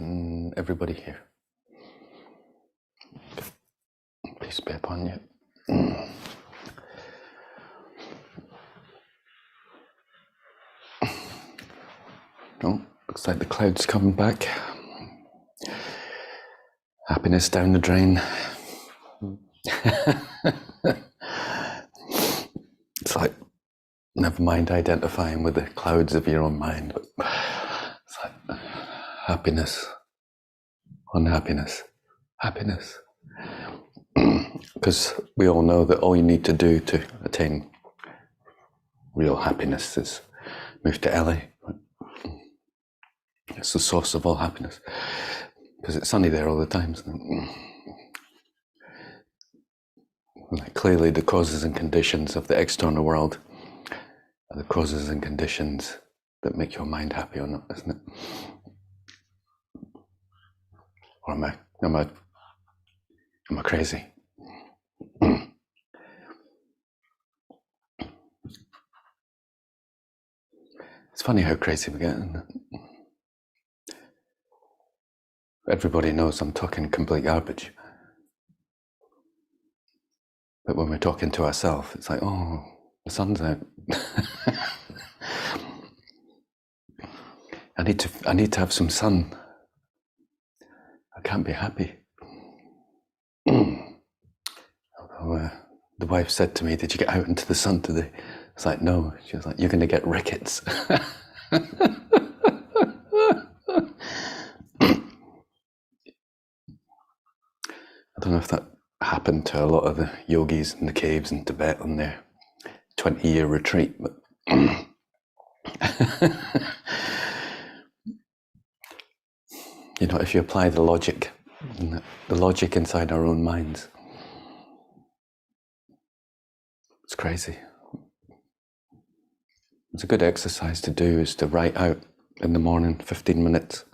Can everybody hear? Peace be upon you. Oh, looks like the clouds coming back. Happiness down the drain. It's like, never mind identifying with the clouds of your own mind. But it's like happiness, unhappiness, happiness. Because we all know that all you need to do to attain real happiness is move to LA. It's the source of all happiness. Because it's sunny there all the time. Like clearly the causes and conditions of the external world are the causes and conditions that make your mind happy or not, isn't it? Or am I crazy? It's funny how crazy we get, isn't it? Everybody knows I'm talking complete garbage. But when we're talking to ourselves, it's like, oh, the sun's out. I need to have some sun. I can't be happy. Although, the wife said to me, did you get out into the sun today? It's like, no. She was like, you're going to get rickets. I don't know if that happened to a lot of the yogis in the caves in Tibet on their 20-year retreat, but you know, if you apply the logic inside our own minds, it's crazy. It's a good exercise to do is to write out in the morning 15 minutes.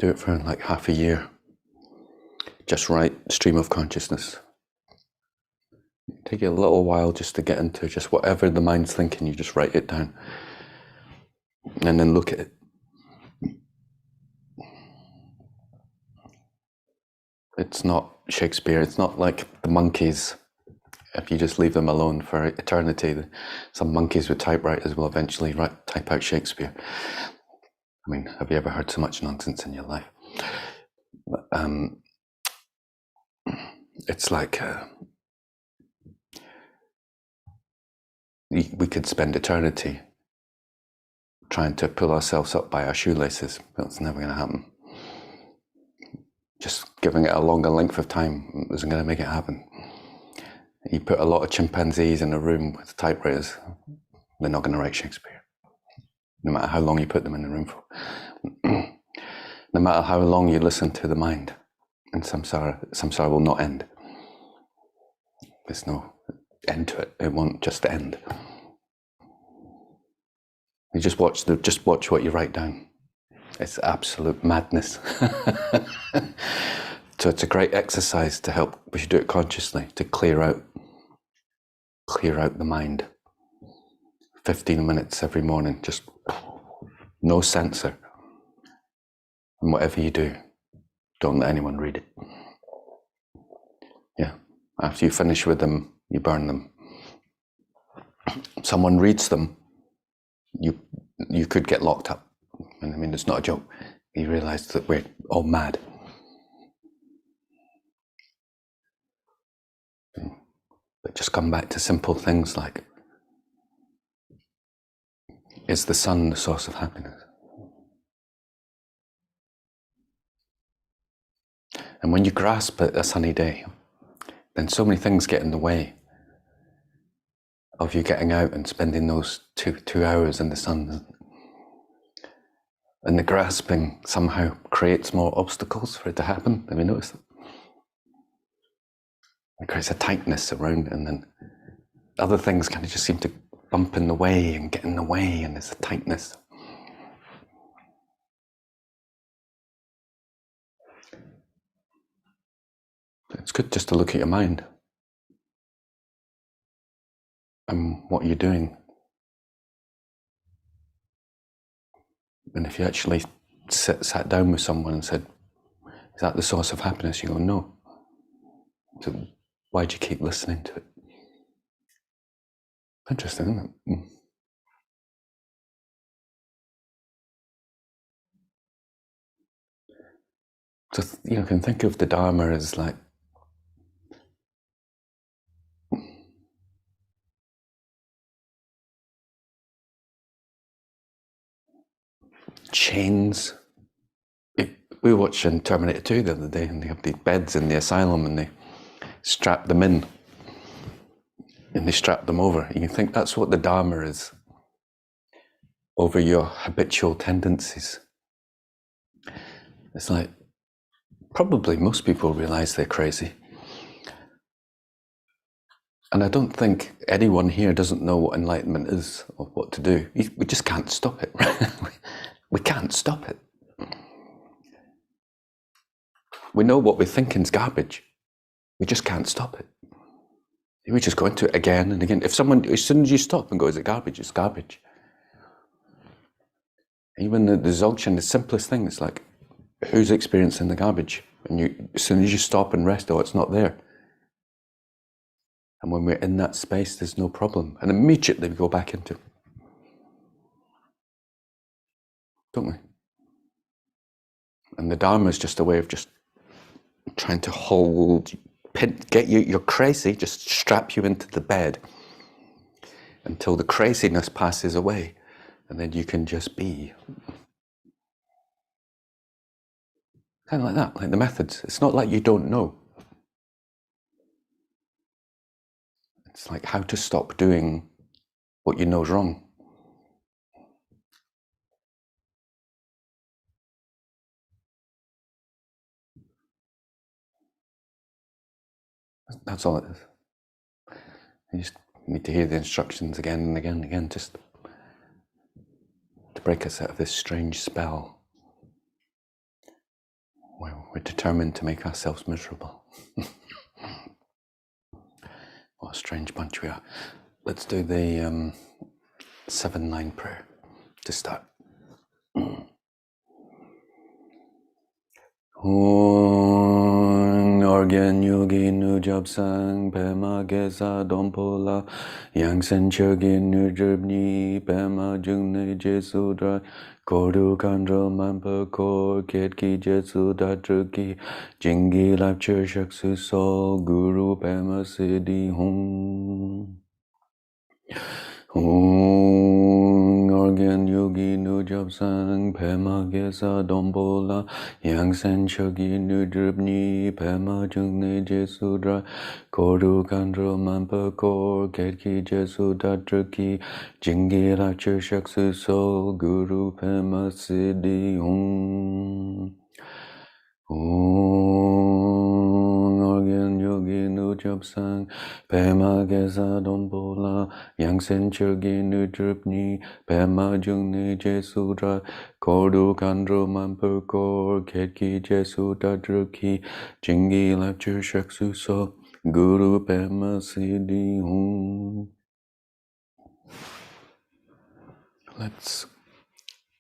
Do it for like half a year. Just write stream of consciousness. Take you a little while just to get into just whatever the mind's thinking, you just write it down. And then look at it. It's not Shakespeare, it's not like the monkeys. If you just leave them alone for eternity, some monkeys with typewriters will eventually type out Shakespeare. I mean, have you ever heard so much nonsense in your life? But, it's like we could spend eternity trying to pull ourselves up by our shoelaces, but it's never going to happen. Just giving it a longer length of time isn't going to make it happen. You put a lot of chimpanzees in a room with typewriters, they're not going to write Shakespeare, no matter how long you put them in the room for. No matter how long you listen to the mind, and samsara will not end. There's no end to it. It won't just end. You just watch what you write down. It's absolute madness. So it's a great exercise to help, we should do it consciously, to clear out the mind. 15 minutes every morning, just no censor. And whatever you do, don't let anyone read it. Yeah, after you finish with them, you burn them. Someone reads them, you could get locked up. And I mean, it's not a joke. You realize that we're all mad. But just come back to simple things like, is the sun the source of happiness? And when you grasp a sunny day, then so many things get in the way of you getting out and spending those two hours in the sun. And the grasping somehow creates more obstacles for it to happen. Have you noticed that? It creates a tightness around it, and then other things kind of just seem to bump in the way and get in the way, and there's a tightness. It's good just to look at your mind and what you're doing. And if you actually sat down with someone and said, is that the source of happiness? You go, no. So why do you keep listening to it? Interesting, isn't it? So, you can think of the Dharma as like chains. We were watching Terminator 2 the other day, and they have these beds in the asylum, and they strap them in, and they strap them over. And you think that's what the Dharma is over your habitual tendencies. It's like, probably most people realize they're crazy. And I don't think anyone here doesn't know what enlightenment is or what to do. We just can't stop it. We can't stop it. We know what we're thinking is garbage. We just can't stop it. We just go into it again and again. If someone, as soon as you stop and go, is it garbage? It's garbage. Even the Dzogchen, the simplest thing, it's like, who's experiencing the garbage? And as soon as you stop and rest, oh, it's not there. And when we're in that space, there's no problem. And immediately we go back into it. Don't we? And the Dharma is just a way of just trying to hold, get you, you're crazy, just strap you into the bed until the craziness passes away. And then you can just be. Kind of like that, like the methods. It's not like you don't know. It's like how to stop doing what you know is wrong. That's all it is. You just need to hear the instructions again and again and again, just to break us out of this strange spell where we're determined to make ourselves miserable. What a strange bunch we are. Let's do the 7-9 prayer to start. Organ yogi nu job sang pema gesa dompola yang sen chogi nu jubni pema jungne jesu dra kodu kandro mampa kor ketki jesu datruki jingi lapchur shaksu sol guru pema siddhi hum. Organ yogi nu job sang pema gesa dombola yang sen chogi nu dribni pema jungne jesu dra kodu kandro mampa kor ketki jesu datruki jingi lapchur shaksu sol guru pema siddhi hum. Organ yogi nu job sang pema gesa dombola yang sen chogi nu drupni pema jungne jesu dra kodu kandro mampa kor ketki jesu dadruki jingi lapchur shaksu so guru pema siddhi hum. Let's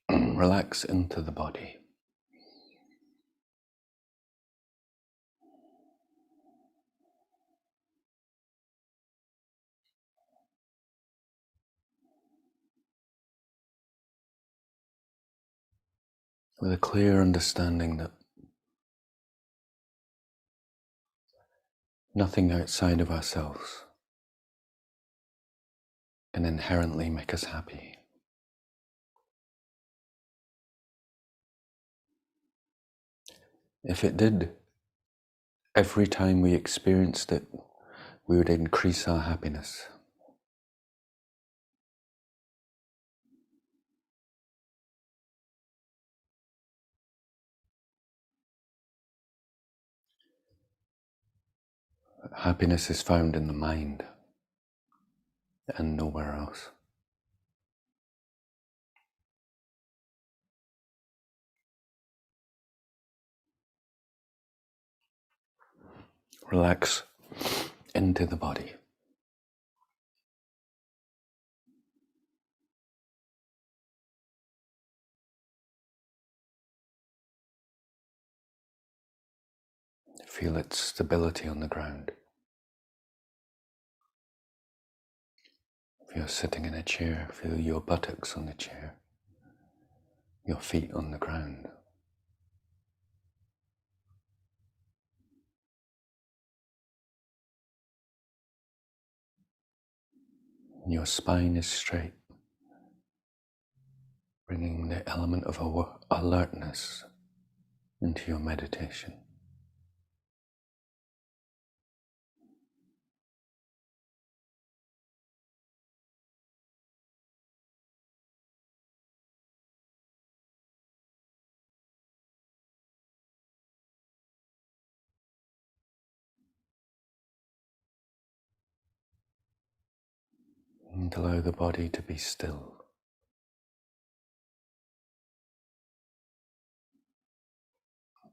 relax into the body. With a clear understanding that nothing outside of ourselves can inherently make us happy. If it did, every time we experienced it, we would increase our happiness. Happiness is found in the mind and nowhere else. Relax into the body. Feel its stability on the ground. If you're sitting in a chair, feel your buttocks on the chair, your feet on the ground. Your spine is straight, bringing the element of alertness into your meditation. And allow the body to be still.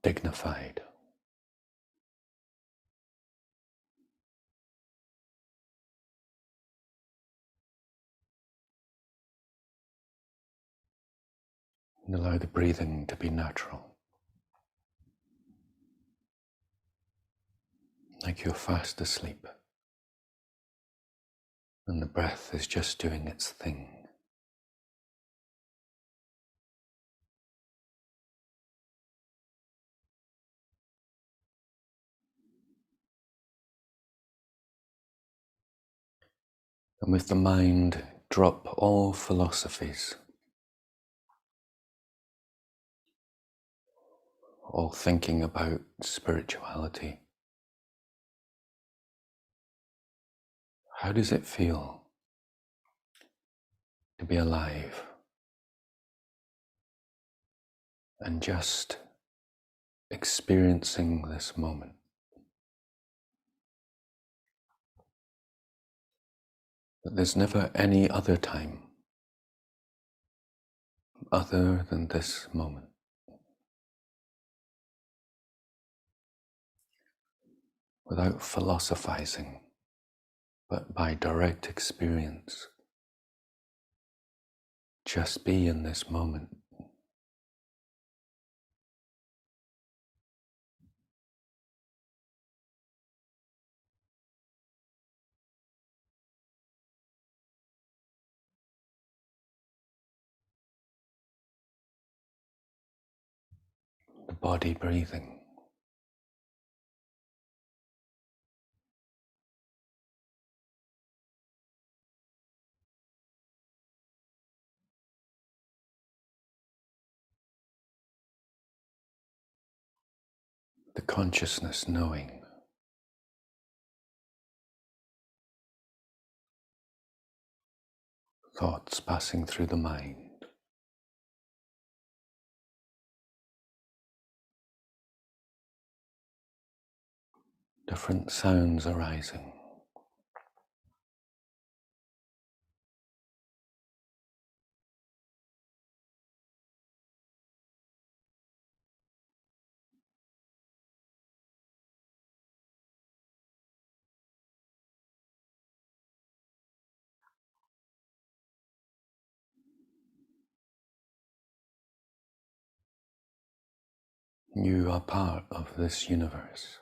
Dignified. And allow the breathing to be natural. Like you're fast asleep. And the breath is just doing its thing. And with the mind, drop all philosophies, all thinking about spirituality. How does it feel to be alive and just experiencing this moment? That there's never any other time other than this moment. Without philosophizing, but by direct experience. Just be in this moment. The body breathing. The consciousness knowing. Thoughts passing through the mind. Different sounds arising. You are part of this universe.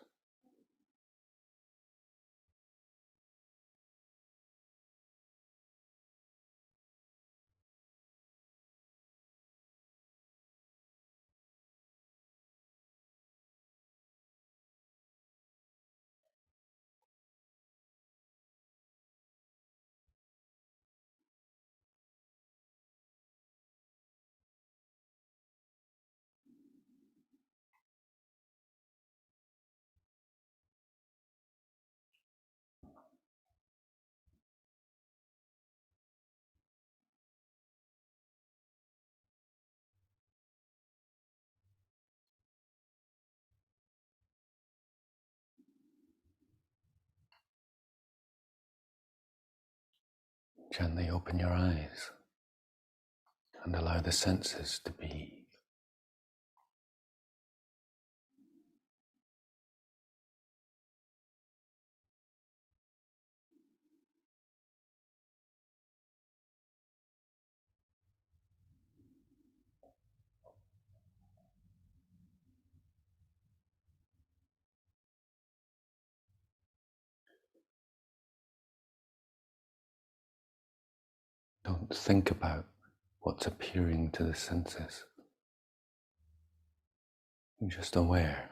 Gently open your eyes and allow the senses to be. don't think about what's appearing to the senses. You're just aware.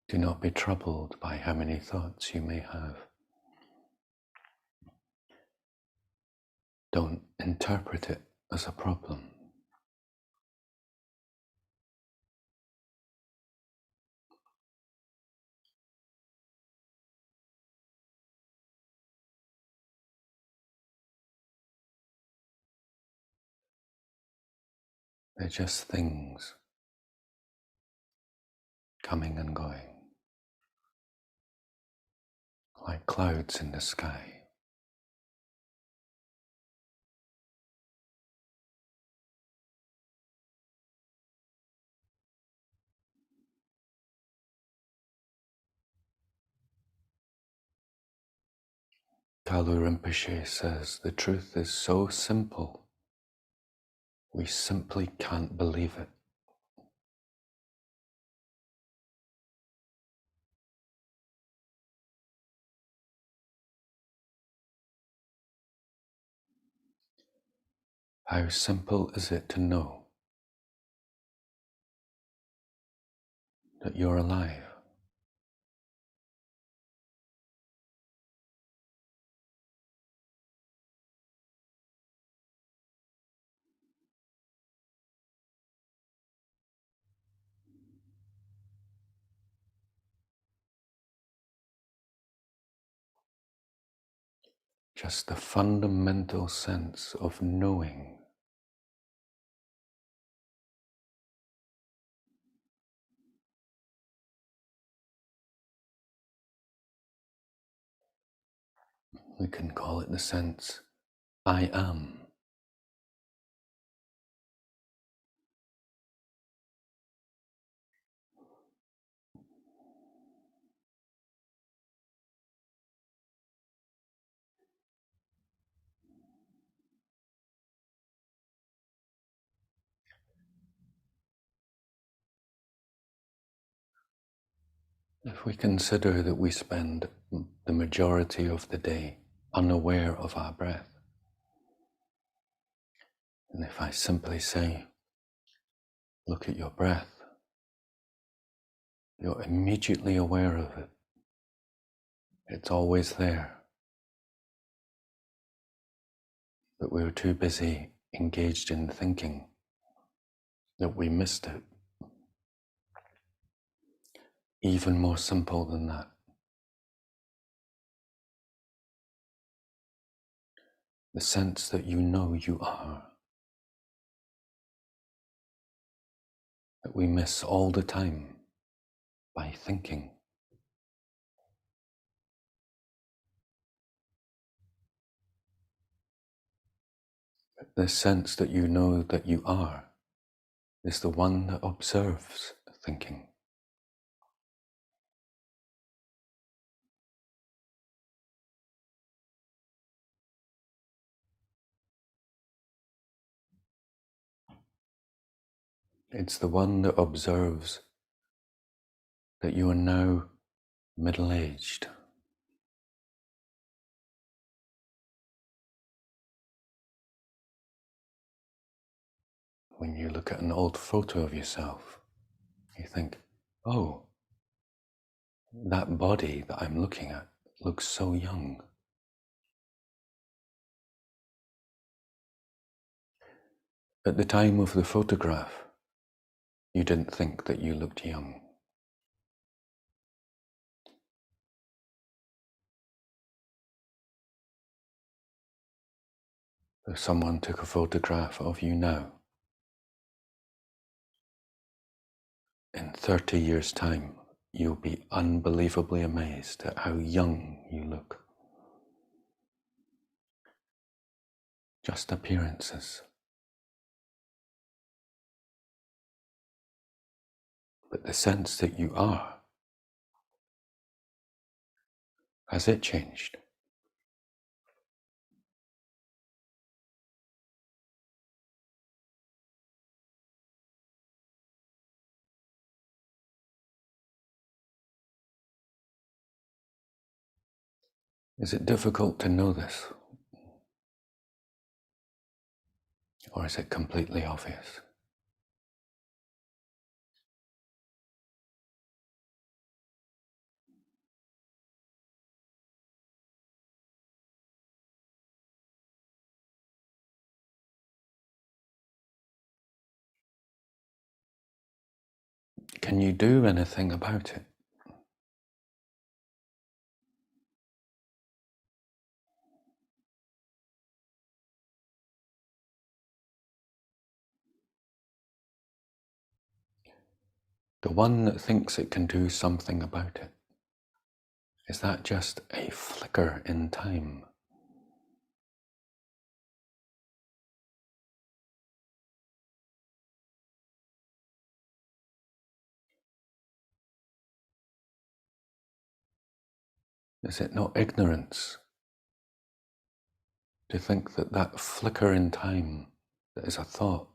Do not be troubled by how many thoughts you may have. Don't interpret it as a problem. They're just things coming and going, like clouds in the sky. Kalu Rinpoche says the truth is so simple, we simply can't believe it. How simple is it to know that you're alive? Just the fundamental sense of knowing. We can call it the sense, I am. If we consider that we spend the majority of the day unaware of our breath, and if I simply say, look at your breath, you're immediately aware of it. It's always there. But we were too busy engaged in thinking that we missed it. Even more simple than that. The sense that you know you are, that we miss all the time by thinking. The sense that you know that you are is the one that observes thinking. It's the one that observes that you are now middle-aged. When you look at an old photo of yourself, you think, oh, that body that I'm looking at looks so young. At the time of the photograph, you didn't think that you looked young. If someone took a photograph of you now, in 30 years' time, you'll be unbelievably amazed at how young you look. just appearances. But the sense that you are, has it changed? Is it difficult to know this? Or is it completely obvious? Can you do anything about it? The one that thinks it can do something about it, is that just a flicker in time? Is it not ignorance to think that that flicker in time that is a thought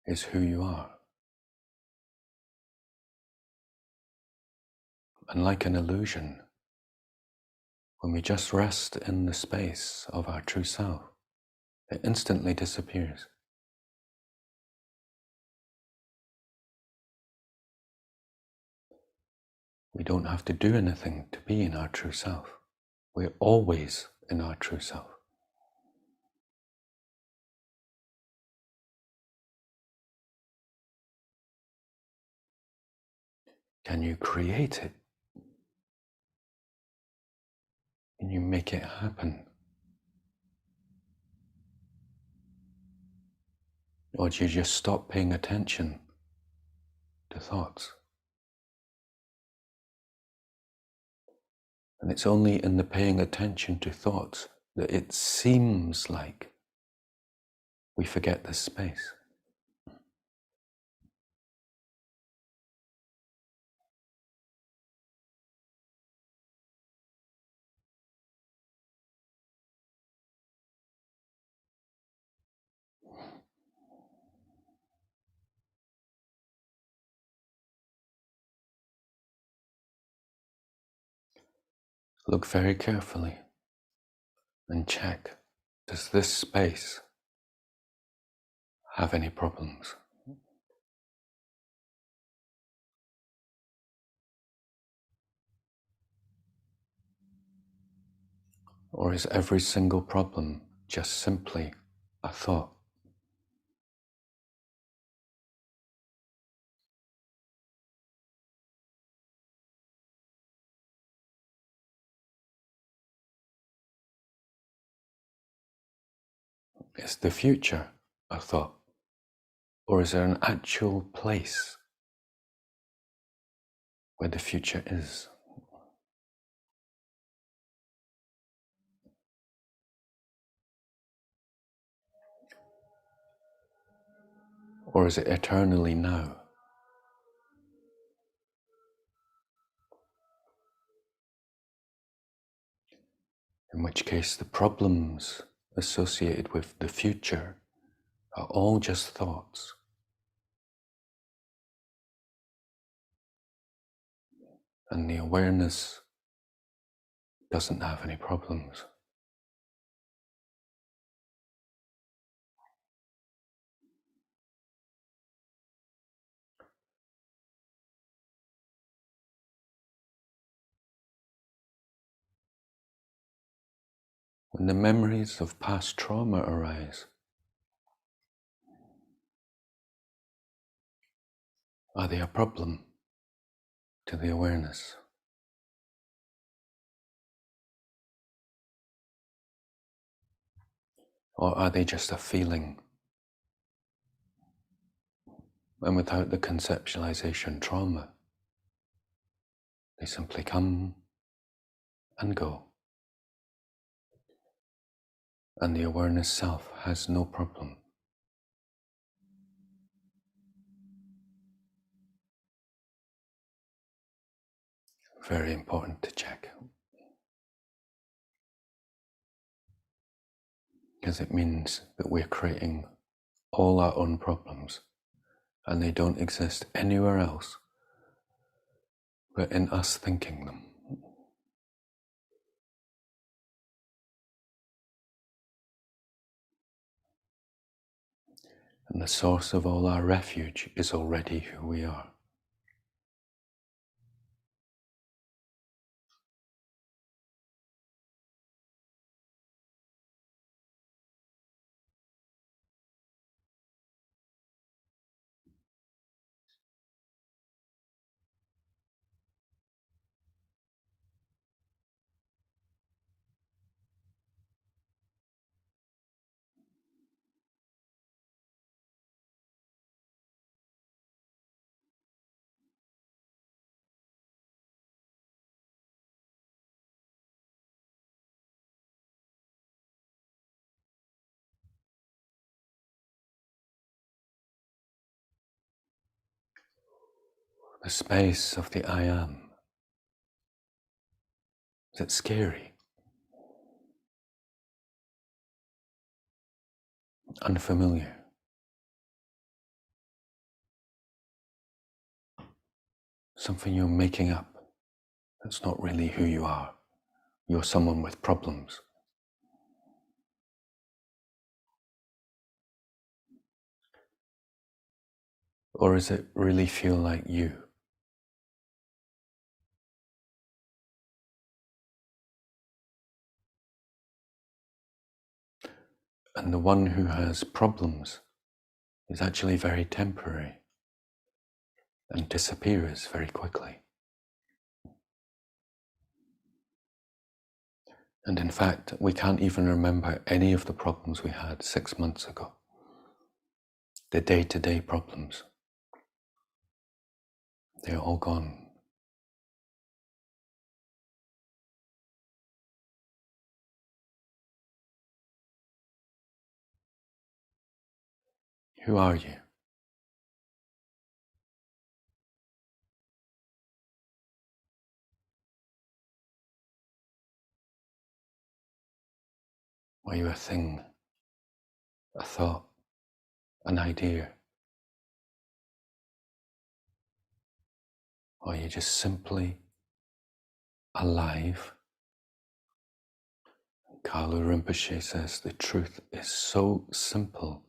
is who you are? And like an illusion, when we just rest in the space of our true self, it instantly disappears. We don't have to do anything to be in our true self. We're always in our true self. Can you create it? Can you make it happen? Or do you just stop paying attention to thoughts? And it's only in the paying attention to thoughts that it seems like we forget this space. Look very carefully and check, does this space have any problems? Or is every single problem just simply a thought? Is the future a thought? Or is there an actual place where the future is? Or is it eternally now? In which case the problems associated with the future are all just thoughts. And the awareness doesn't have any problems. When the memories of past trauma arise, are they a problem to the awareness? Or are they just a feeling? And without the conceptualization trauma, they simply come and go. and the awareness self has no problem. Very important to check, because it means that we're creating all our own problems and they don't exist anywhere else but in us thinking them. And the source of all our refuge is already who we are. The space of the I am. Is it scary? Unfamiliar? Something you're making up that's not really who you are. You're someone with problems. Or does it really feel like you? And the one who has problems is actually very temporary and disappears very quickly. And in fact, we can't even remember any of the problems we had 6 months ago. The day-to-day problems. They're all gone. Who are you? Are you a thing, a thought, an idea? Or are you just simply alive? Kalu Rinpoche says the truth is so simple,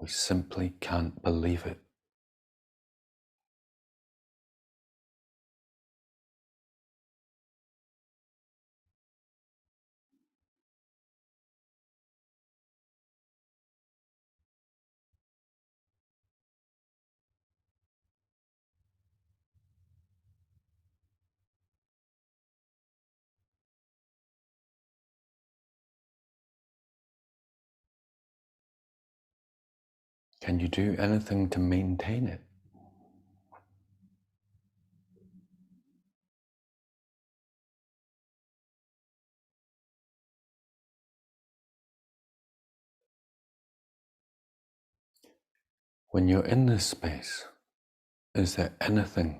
we simply can't believe it. Can you do anything to maintain it? When you're in this space, is there anything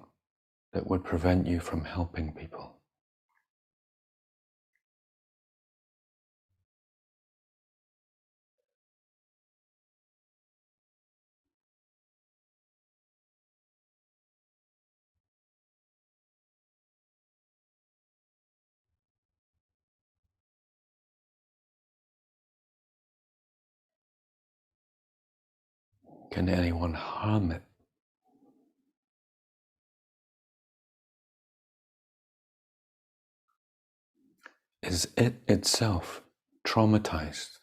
that would prevent you from helping people? Can anyone harm it? Is it itself traumatized?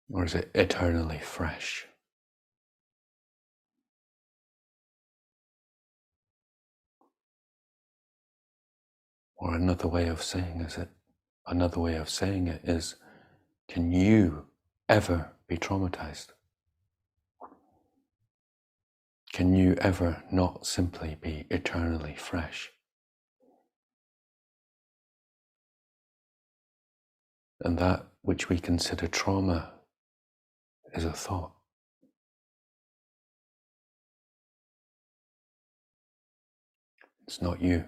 Or is it eternally fresh? Or another way of saying it is, can you ever be traumatized? Can you ever not simply be eternally fresh? And that which we consider trauma is a thought. It's not you.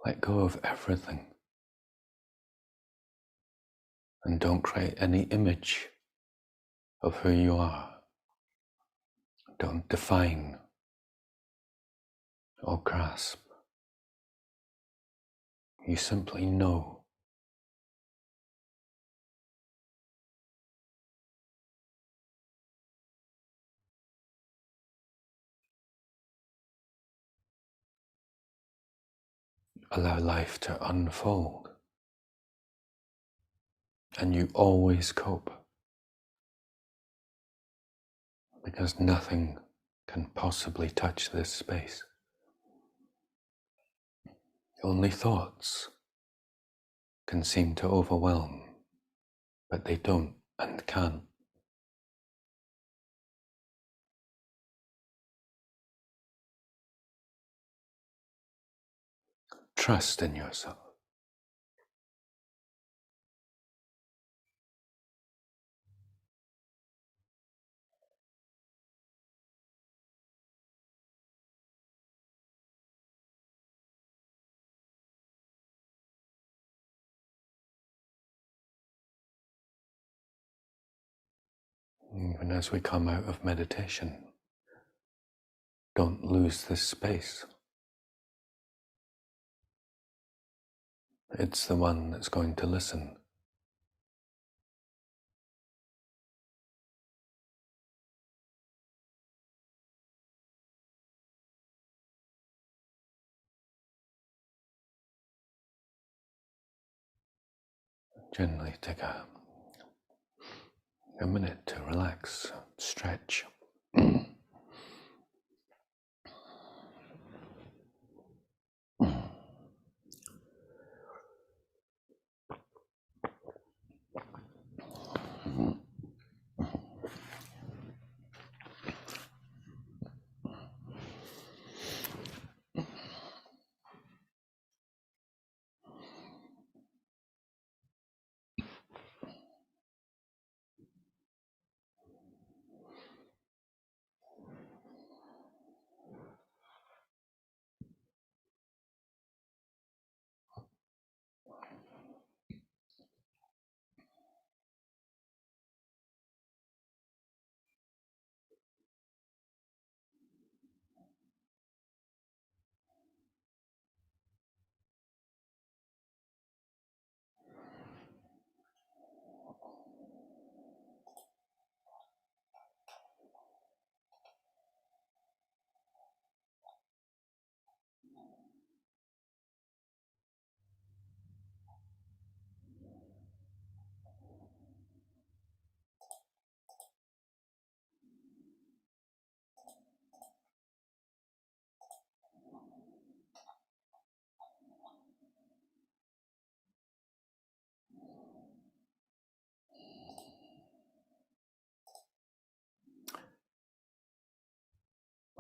Let go of everything and don't create any image of who you are. Don't define or grasp. You simply know. Allow life to unfold, and you always cope, because nothing can possibly touch this space. Only thoughts can seem to overwhelm, but they don't and can't. Trust in yourself. Even as we come out of meditation, don't lose this space. It's the one that's going to listen. Gently take a minute to relax, stretch.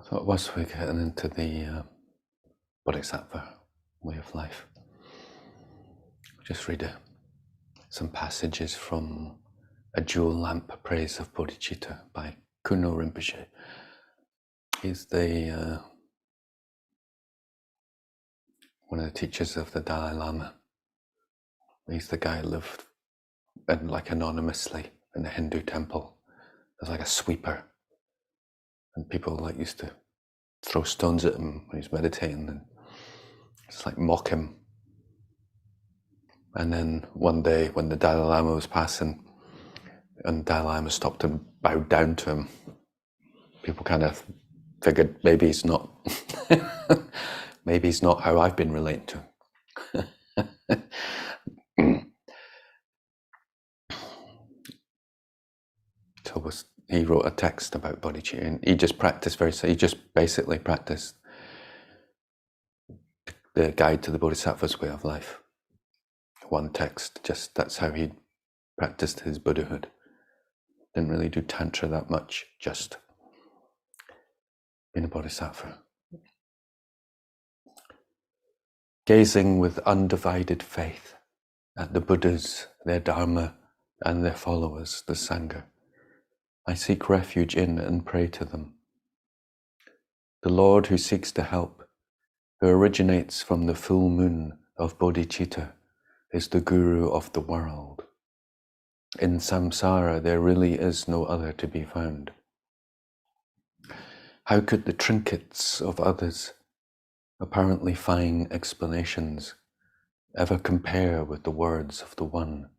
I thought once we get into the Bodhisattva way of life. Just read some passages from A Jewel Lamp Praise of Bodhicitta by Kuno Rinpoche. He's one of the teachers of the Dalai Lama. He's the guy who lived anonymously in a Hindu temple as like a sweeper, and people used to throw stones at him when he's meditating and just mock him. And then one day when the Dalai Lama was passing and Dalai Lama stopped and bowed down to him, people kind of figured maybe he's not maybe he's not how I've been relating to him. So he wrote a text about bodhicitta, and he just basically practiced the guide to the Bodhisattva's way of life. One text, that's how he practiced his Buddhahood. Didn't really do Tantra that much, just being a Bodhisattva. Gazing with undivided faith at the Buddhas, their Dharma, and their followers, the Sangha, I seek refuge in and pray to them. The Lord who seeks to help, who originates from the full moon of bodhicitta, is the Guru of the world. In samsara there really is no other to be found. How could the trinkets of others, apparently fine explanations, ever compare with the words of the one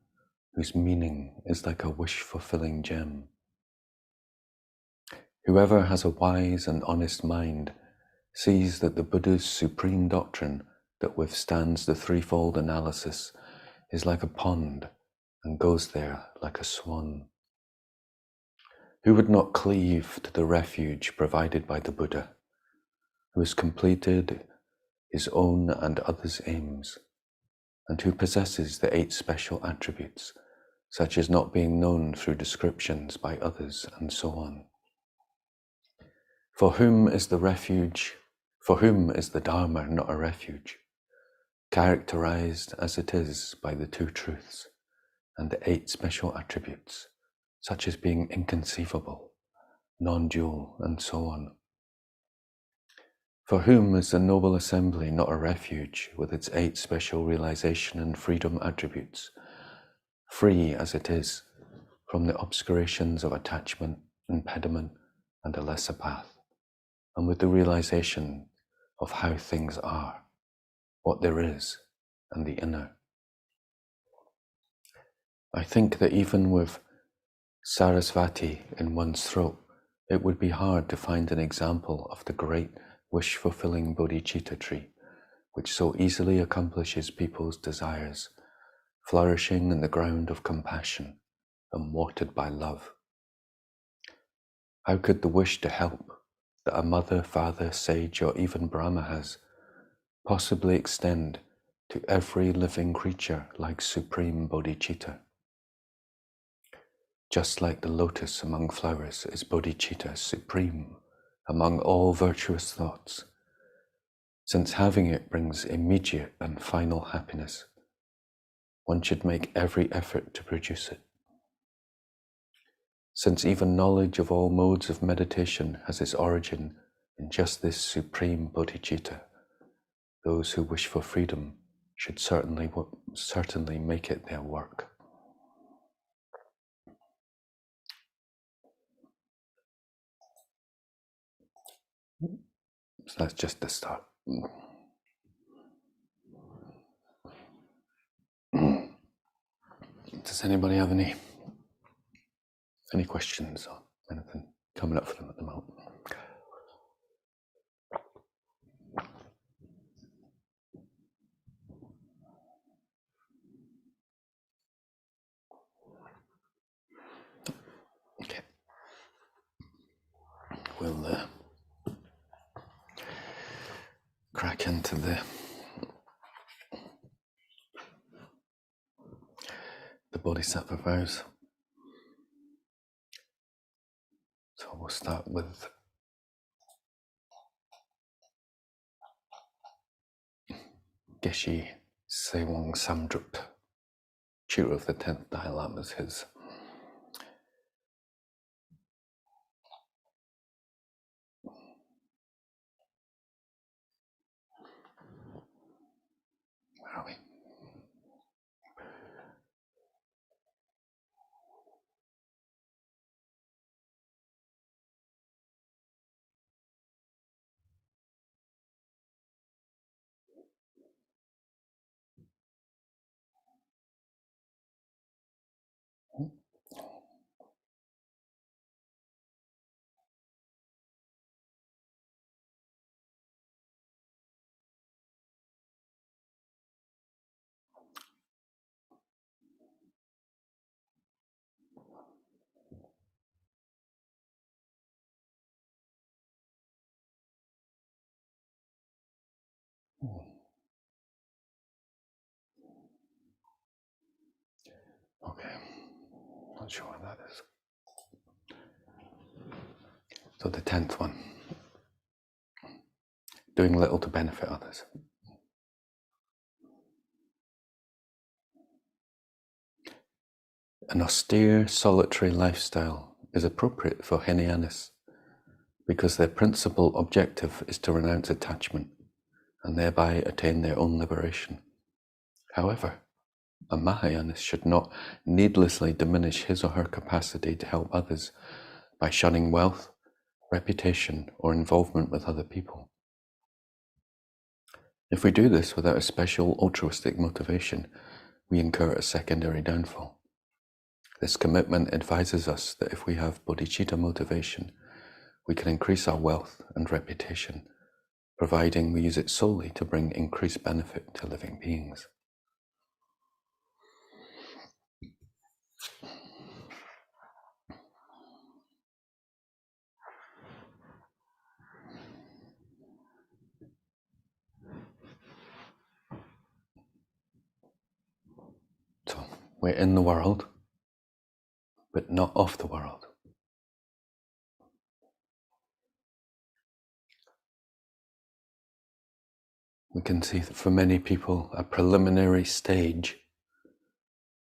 whose meaning is like a wish-fulfilling gem? Whoever has a wise and honest mind sees that the Buddha's supreme doctrine that withstands the threefold analysis is like a pond and goes there like a swan. Who would not cleave to the refuge provided by the Buddha, who has completed his own and others' aims, and who possesses the 8 special attributes, such as not being known through descriptions by others, and so on? For whom is the Dharma not a refuge, characterized as it is by the 2 truths and the 8 special attributes, such as being inconceivable, non-dual, and so on? For whom is the noble assembly not a refuge with its 8 special realization and freedom attributes, free as it is from the obscurations of attachment, impediment, and a lesser path, and with the realization of how things are, what there is, and the inner? I think that even with Sarasvati in one's throat, it would be hard to find an example of the great wish-fulfilling bodhicitta tree, which so easily accomplishes people's desires, flourishing in the ground of compassion and watered by love. How could the wish to help that a mother, father, sage, or even Brahma has possibly extend to every living creature like supreme bodhicitta? Just like the lotus among flowers is bodhicitta supreme among all virtuous thoughts, since having it brings immediate and final happiness, one should make every effort to produce it. Since even knowledge of all modes of meditation has its origin in just this supreme bodhicitta, those who wish for freedom should certainly make it their work. So that's just the start. Does anybody have any questions or anything coming up for them at the moment? Okay. We'll crack into the Bodhisattva vows. So we'll start with Geshe Sewang Samdrup, tutor of the 10th Dalai Lama's his. Where are we? Okay, not sure what that is. So the 10th one, doing little to benefit others. An austere, solitary lifestyle is appropriate for Hinayanis because their principal objective is to renounce attachment and thereby attain their own liberation. However, a Mahayanis should not needlessly diminish his or her capacity to help others by shunning wealth, reputation, or involvement with other people. If we do this without a special altruistic motivation, we incur a secondary downfall. This commitment advises us that if we have bodhicitta motivation, we can increase our wealth and reputation, providing we use it solely to bring increased benefit to living beings. So, we're in the world, but not of the world. We can see that for many people, a preliminary stage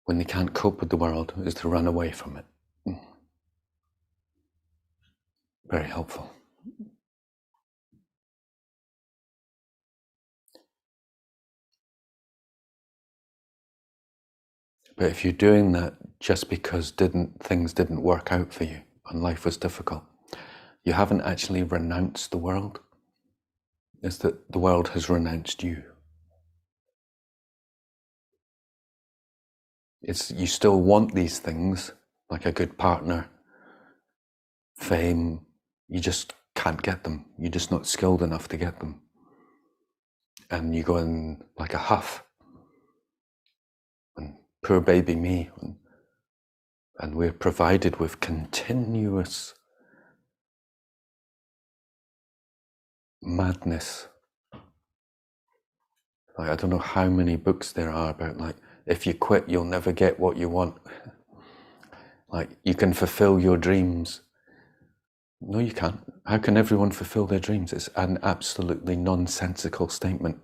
when they can't cope with the world is to run away from it. Very helpful. But if you're doing that just because things didn't work out for you and life was difficult, you haven't actually renounced the world. It's that the world has renounced you. You still want these things, like a good partner, fame. You just can't get them. You're just not skilled enough to get them. And you go in like a huff. And poor baby me. And we're provided with continuous madness. Like, I don't know how many books there are about, like, if you quit, you'll never get what you want. Like, you can fulfill your dreams. No, you can't. How can everyone fulfill their dreams? It's an absolutely nonsensical statement.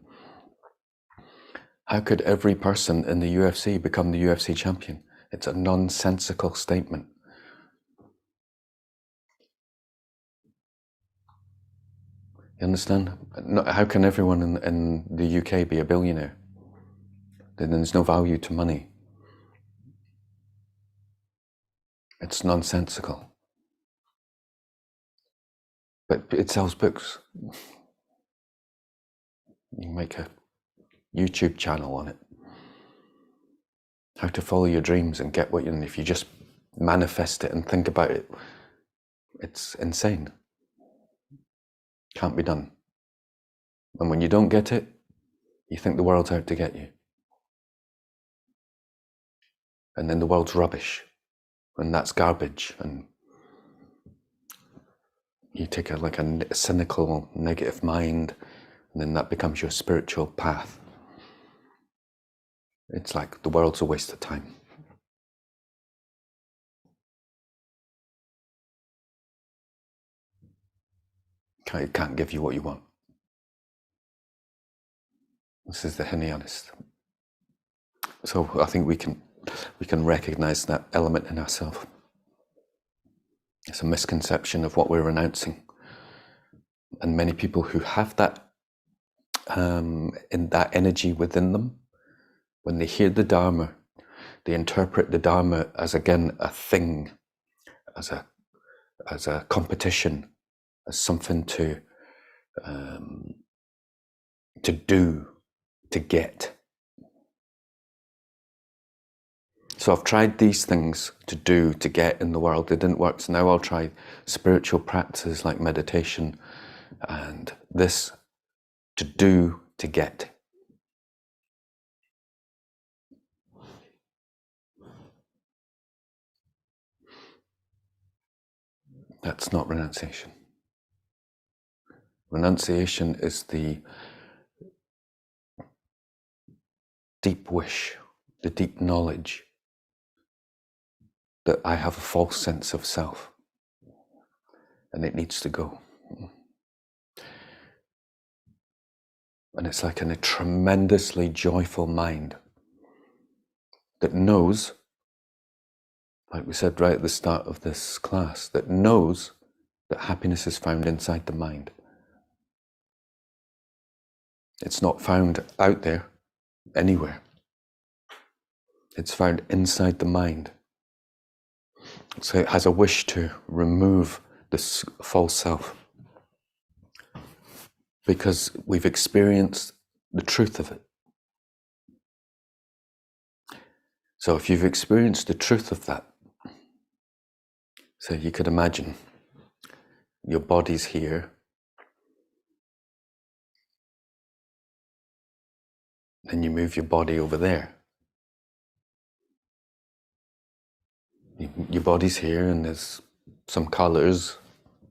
How could every person in the UFC become the UFC champion? It's a nonsensical statement. You understand? How can everyone in the UK be a billionaire? Then there's no value to money. It's nonsensical. But it sells books. You make a YouTube channel on it. How to follow your dreams and get what you, and if you just manifest it and think about it, it's insane. Can't be done. And when you don't get it, you think the world's out to get you. And then the world's rubbish. And that's garbage. And you take a cynical, negative mind, and then that becomes your spiritual path. It's like the world's a waste of time. It can't give you what you want. This is the Hinayanists. So I think we can recognize that element in ourselves. It's a misconception of what we're renouncing. And many people who have that in that energy within them, when they hear the Dharma, they interpret the Dharma as, again, a thing, as a competition, as something to do, to get. So I've tried these things to do, to get in the world. They didn't work, so now I'll try spiritual practices like meditation and this to do, to get. That's not renunciation. Renunciation is the deep wish, the deep knowledge that I have a false sense of self and it needs to go. And it's like in a tremendously joyful mind that knows, like we said right at the start of this class, that knows that happiness is found inside the mind. It's not found out there, anywhere. It's found inside the mind. So it has a wish to remove this false self because we've experienced the truth of it. So if you've experienced the truth of that, so you could imagine your body's here, then you move your body over there. Your body's here and there's some colours,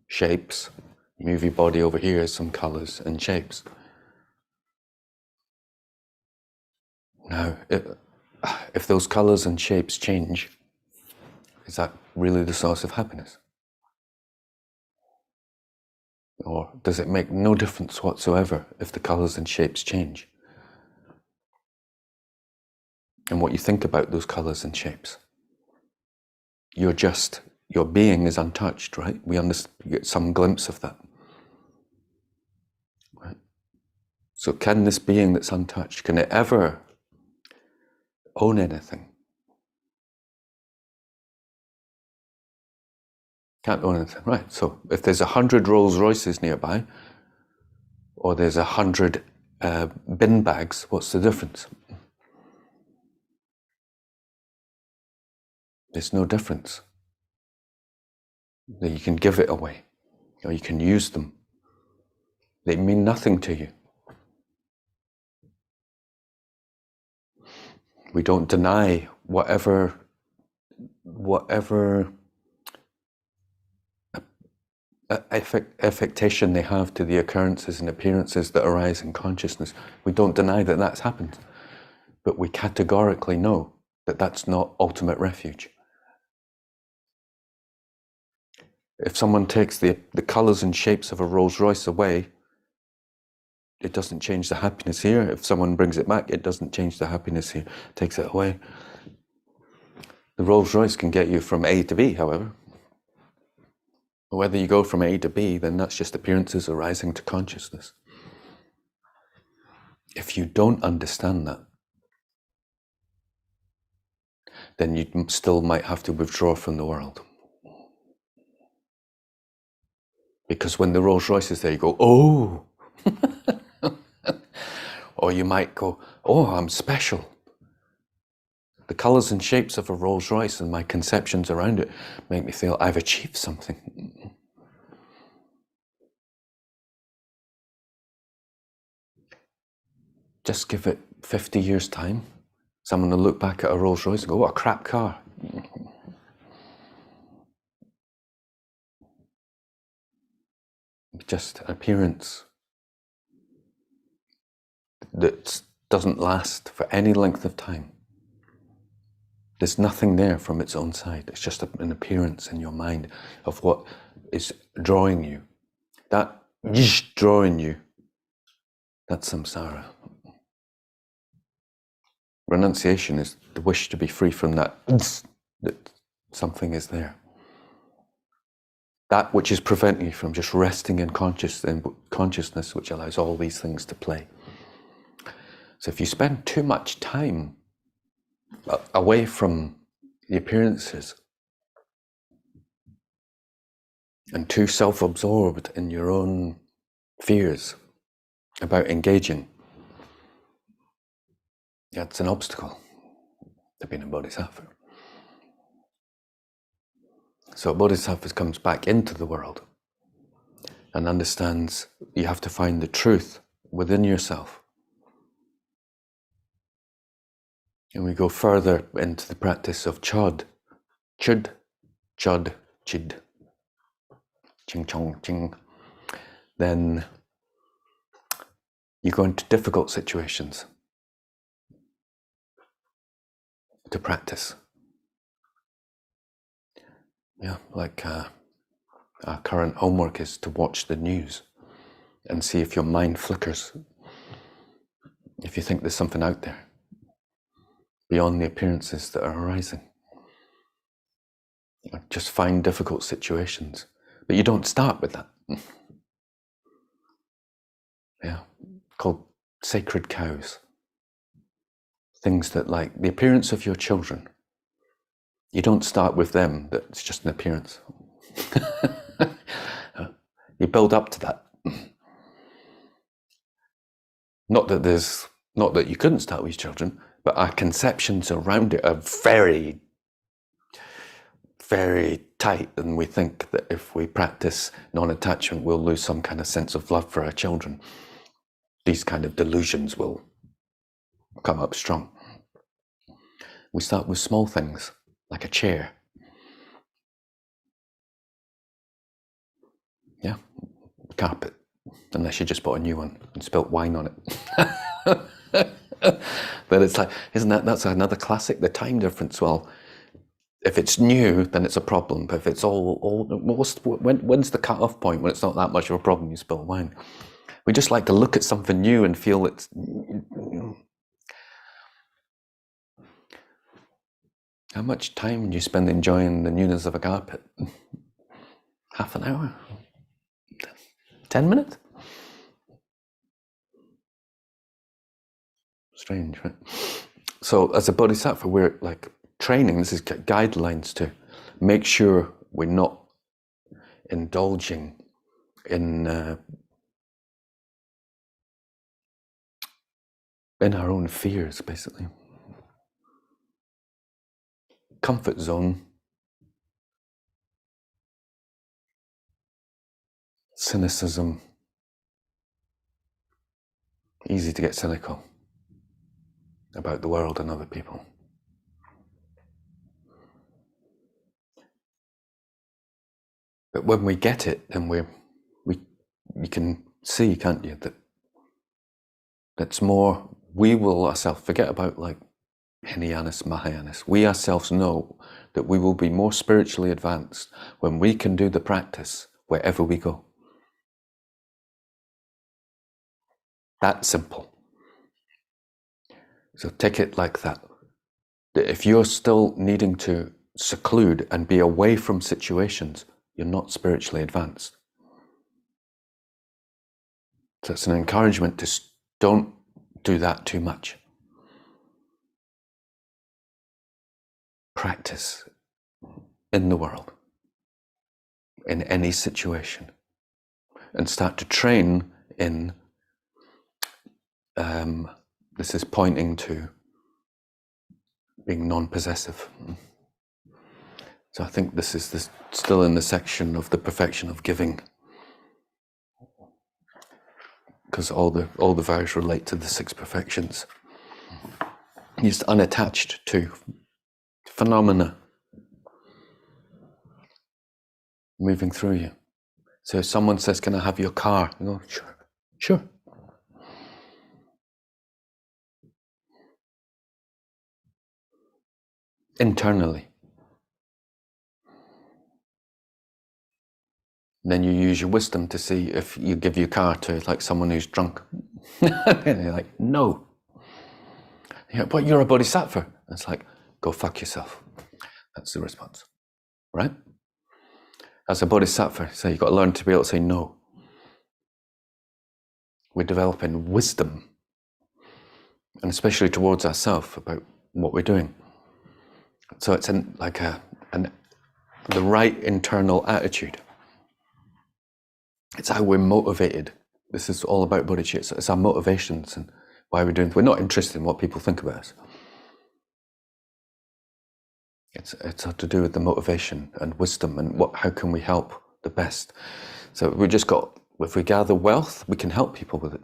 shapes. You move your body over here, some colours and shapes. Now, if those colours and shapes change, is that really the source of happiness? Or does it make no difference whatsoever if the colours and shapes change? And what you think about those colours and shapes. Your being is untouched, right? We get some glimpse of that. Right? So can this being that's untouched, can it ever own anything? Can't own anything, right? So if there's 100 Rolls Royces nearby, or there's 100 bin bags, what's the difference? There's no difference. You can give it away, or you can use them. They mean nothing to you. We don't deny whatever affectation they have to the occurrences and appearances that arise in consciousness. We don't deny that that's happened, but we categorically know that that's not ultimate refuge. If someone takes the colours and shapes of a Rolls Royce away, it doesn't change the happiness here. If someone brings it back, it doesn't change the happiness here, takes it away. The Rolls Royce can get you from A to B, however. Whether you go from A to B, then that's just appearances arising to consciousness. If you don't understand that, then you still might have to withdraw from the world. Because when the Rolls Royce is there, you go, oh! Or you might go, oh, I'm special. The colours and shapes of a Rolls Royce and my conceptions around it make me feel I've achieved something. Just give it 50 years' time. Someone will look back at a Rolls Royce and go, what a crap car. Just an appearance that doesn't last for any length of time. There's nothing there from its own side. It's just an appearance in your mind of what is drawing you. That drawing you, that's samsara. Renunciation is the wish to be free from that something is there. That which is preventing you from just resting in consciousness, which allows all these things to play. So if you spend too much time away from the appearances and too self-absorbed in your own fears about engaging, that's an obstacle to being a bodhisattva. So a bodhisattva comes back into the world and understands you have to find the truth within yourself. And we go further into the practice of chod, chud, chod, chid, ching chong ching. Then you go into difficult situations to practice. Yeah, like our current homework is to watch the news and see if your mind flickers, if you think there's something out there beyond the appearances that are arising. Just find difficult situations, but you don't start with that. Yeah, called sacred cows. Things that, like the appearance of your children, you don't start with them, that's just an appearance. You build up to that. Not that you couldn't start with children, but our conceptions around it are very, very tight, and we think that if we practice non-attachment, we'll lose some kind of sense of love for our children. These kind of delusions will come up strong. We start with small things, like a chair. Yeah, carpet, unless you just bought a new one and spilt wine on it. But it's like, that's another classic, the time difference. Well, if it's new, then it's a problem. But if it's old, when's the cut-off point when it's not that much of a problem, you spill wine? We just like to look at something new and feel it's... How much time do you spend enjoying the newness of a carpet? Half an hour? 10 minutes? Strange, right? So as a bodhisattva, we're like training, this is guidelines to make sure we're not indulging in our own fears, basically. Comfort zone, cynicism, easy to get cynical about the world and other people. But when we get it, then you can see, can't you, that that's more, we will ourselves, forget about like Hinayanas, Mahayanas, we ourselves know that we will be more spiritually advanced when we can do the practice wherever we go. That simple. So take it like that. That if you're still needing to seclude and be away from situations, you're not spiritually advanced. So it's an encouragement to don't do that too much. Practice in the world, in any situation, and start to train in, this is pointing to being non-possessive. So I think this is still in the section of the perfection of giving, because all the vows relate to the 6 perfections. He's unattached to phenomena moving through you. So if someone says, "Can I have your car?" You go, "Sure, sure." Internally. Then you use your wisdom to see if you give your car to like someone who's drunk. And you're like, no. Yeah, but you're a bodhisattva. It's like, go fuck yourself. That's the response, right? As a bodhisattva, so you've got to learn to be able to say no. We're developing wisdom, and especially towards ourselves about what we're doing. So it's the right internal attitude. It's how we're motivated. This is all about bodhicitta. It's our motivations and why we're doing. We're not interested in what people think about us. It's to do with the motivation and wisdom and how can we help the best. So we just got, if we gather wealth, we can help people with it.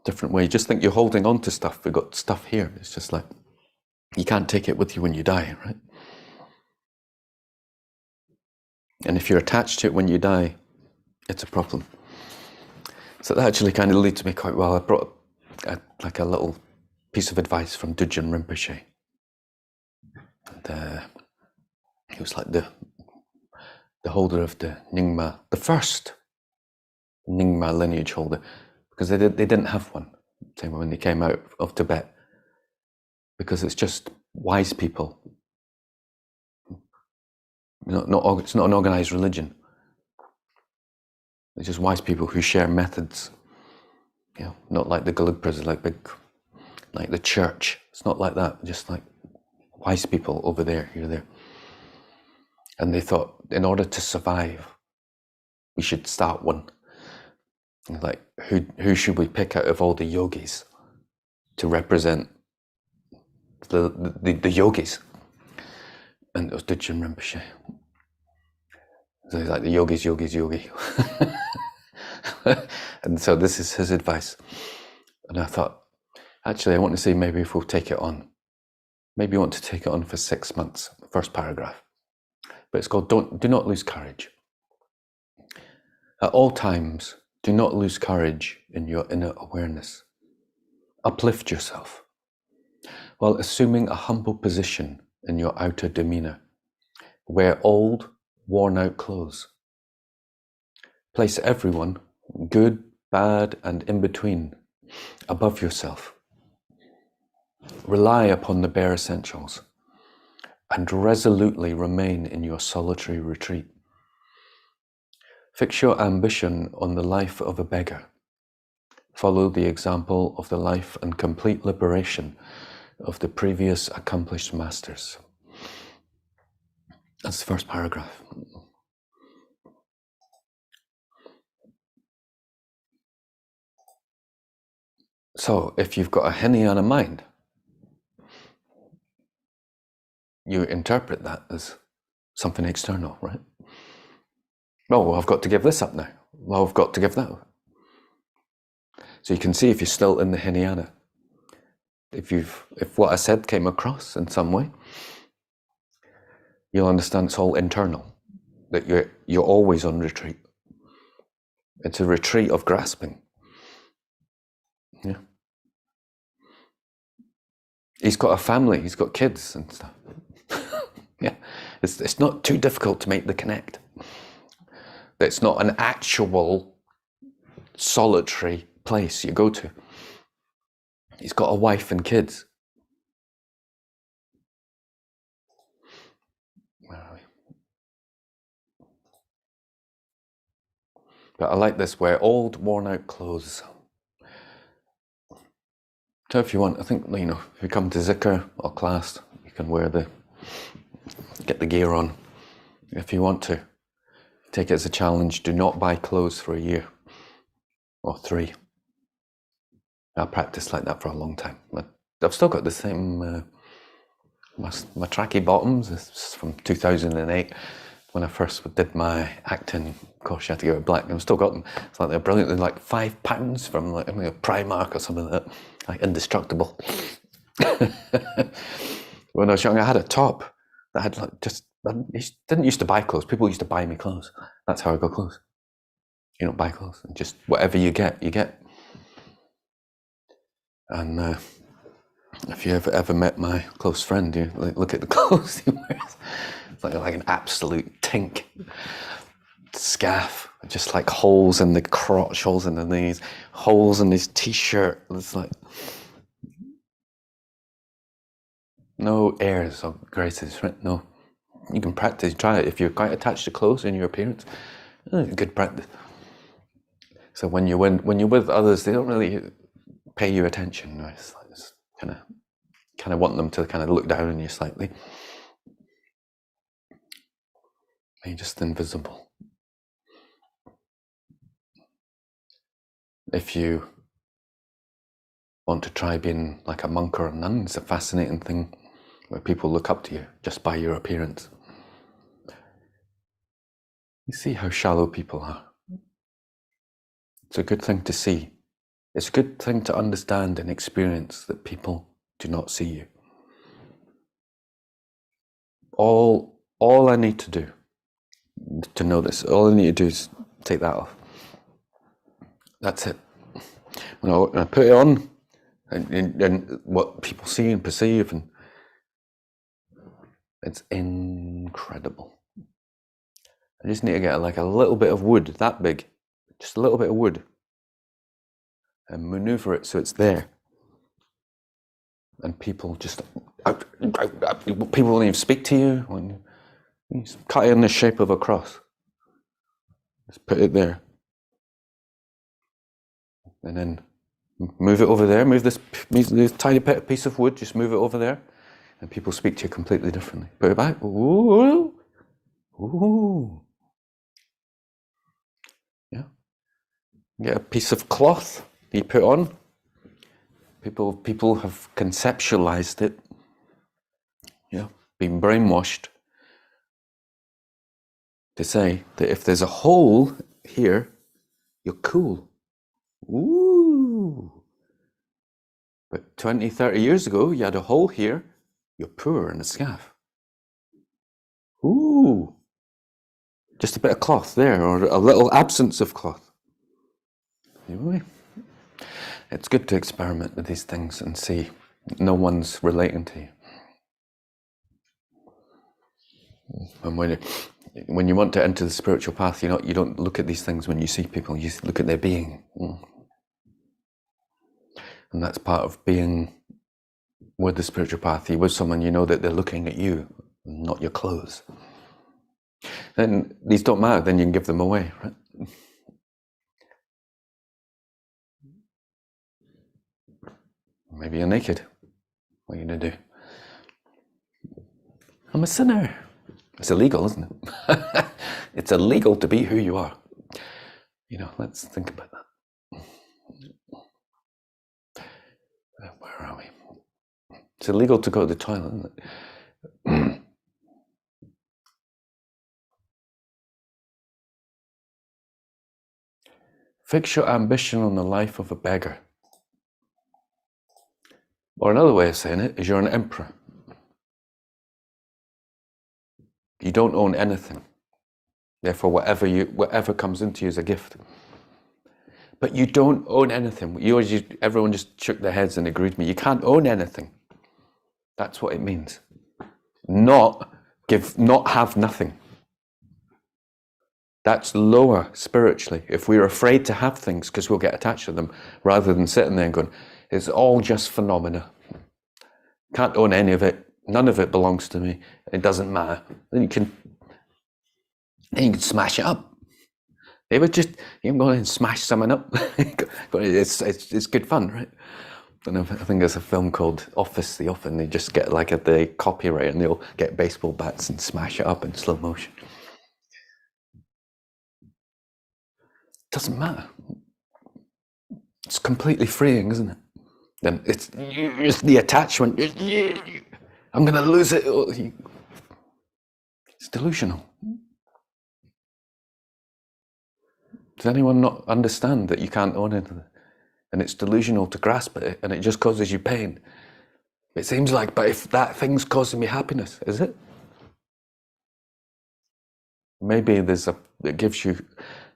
Different way. You just think you're holding on to stuff. We've got stuff here. It's just like, you can't take it with you when you die, right? And if you're attached to it when you die, it's a problem. So that actually kind of leads me quite well. I brought a little piece of advice from Dudjin Rinpoche. He was like the holder of the Nyingma, the first Nyingma lineage holder, because they didn't have one, same when they came out of Tibet, because it's just wise people. It's not an organized religion. It's just wise people who share methods. Not like the Gelugpas, like the church. It's not like that. Just like wise people over there, here, there. And they thought, in order to survive, we should start one. Like, who should we pick out of all the yogis to represent the yogis? And it was Dudjin Rinpoche. So he's like, the yogi. And so this is his advice. And I thought, actually, I want to see maybe if we'll take it on. Maybe you want to take it on for 6 months, first paragraph. But it's called, do not lose courage. At all times, do not lose courage in your inner awareness. Uplift yourself while assuming a humble position in your outer demeanor. Wear old, worn-out clothes. Place everyone, good, bad, and in between, above yourself. Rely upon the bare essentials and resolutely remain in your solitary retreat. Fix your ambition on the life of a beggar. Follow the example of the life and complete liberation of the previous accomplished masters. That's the first paragraph. So if you've got a Hinayana mind, you interpret that as something external, right? Well, I've got to give this up now. Well, I've got to give that up. So you can see if you're still in the Hinayana, if what I said came across in some way, you'll understand it's all internal, that you're always on retreat. It's a retreat of grasping. Yeah. He's got a family, he's got kids and stuff. Yeah. It's not too difficult to make the connect. It's not an actual solitary place you go to. He's got a wife and kids. Where are we? But I like this, wear old, worn-out clothes. So if you want, I think, if you come to Zikr or class, you can get the gear on. If you want to, take it as a challenge, do not buy clothes for a year or 3. I practiced like that for a long time. I've still got the same, my tracky bottoms. This is from 2008 when I first did my acting course. You had to go black. I've still got them. It's like they're brilliant. They're like £5 from a Primark or something like that. Like indestructible. When I was young, I had a top that had I didn't used to buy clothes. People used to buy me clothes. That's how I got clothes. You don't buy clothes. Just whatever you get, you get. And if you ever met my close friend, you look at the clothes he wears. It's like an absolute tink. Scaff, just like holes in the crotch, holes in the knees, holes in his t-shirt. It's like No airs or graces, right? No. You can practice, try it. If you're quite attached to clothes in your appearance, good practice. So when you're with others, they don't really pay you attention. It's kind of want them to kind of look down on you slightly. You're just invisible. If you want to try being like a monk or a nun, it's a fascinating thing where people look up to you just by your appearance. You see how shallow people are. It's a good thing to see. It's a good thing to understand and experience that people do not see you. All I need to do to know this, all I need to do is take that off. That's it. When I put it on, and what people see and perceive, and it's incredible. I just need to get like a little bit of wood, that big, just a little bit of wood, and maneuver it so it's there. And people just, people won't even speak to you. When you cut it in the shape of a cross, just put it there. And then move it over there, move this tiny piece of wood, just move it over there, and people speak to you completely differently. Put it back, ooh, ooh. Yeah. Get a piece of cloth you put on. People have conceptualized it, been brainwashed to say that if there's a hole here, you're cool. Ooh. But 20, 30 years ago, you had a hole here, you're poor and a scaff. Ooh. Just a bit of cloth there, or a little absence of cloth. Anyway, it's good to experiment with these things and see no one's relating to you. And when you want to enter the spiritual path, you don't look at these things when you see people, you look at their being. And that's part of being with the spiritual path. You're with someone, you know that they're looking at you, not your clothes. Then these don't matter, then you can give them away, right? Maybe you're naked. What are you going to do? I'm a sinner. It's illegal, isn't it? It's illegal to be who you are. Let's think about that. Where are we? It's illegal to go to the toilet, isn't it? Fix your ambition on the life of a beggar. Or another way of saying it is you're an emperor. You don't own anything. Therefore, whatever comes into you is a gift. But you don't own anything. Everyone just shook their heads and agreed with me. You can't own anything. That's what it means. Not have nothing. That's lower spiritually. If we're afraid to have things because we'll get attached to them, rather than sitting there and going, it's all just phenomena. Can't own any of it. None of it belongs to me. It doesn't matter. Then you can smash it up. You can go and smash someone up. It's good fun, right? And I think there's a film called Office, and they just get like the copyright and they'll get baseball bats and smash it up in slow motion. Doesn't matter. It's completely freeing, isn't it? Then it's the attachment. I'm going to lose it. It's delusional. Does anyone not understand that you can't own it? And it's delusional to grasp it, and it just causes you pain. It seems like, but if that thing's causing me happiness, is it? Maybe it gives you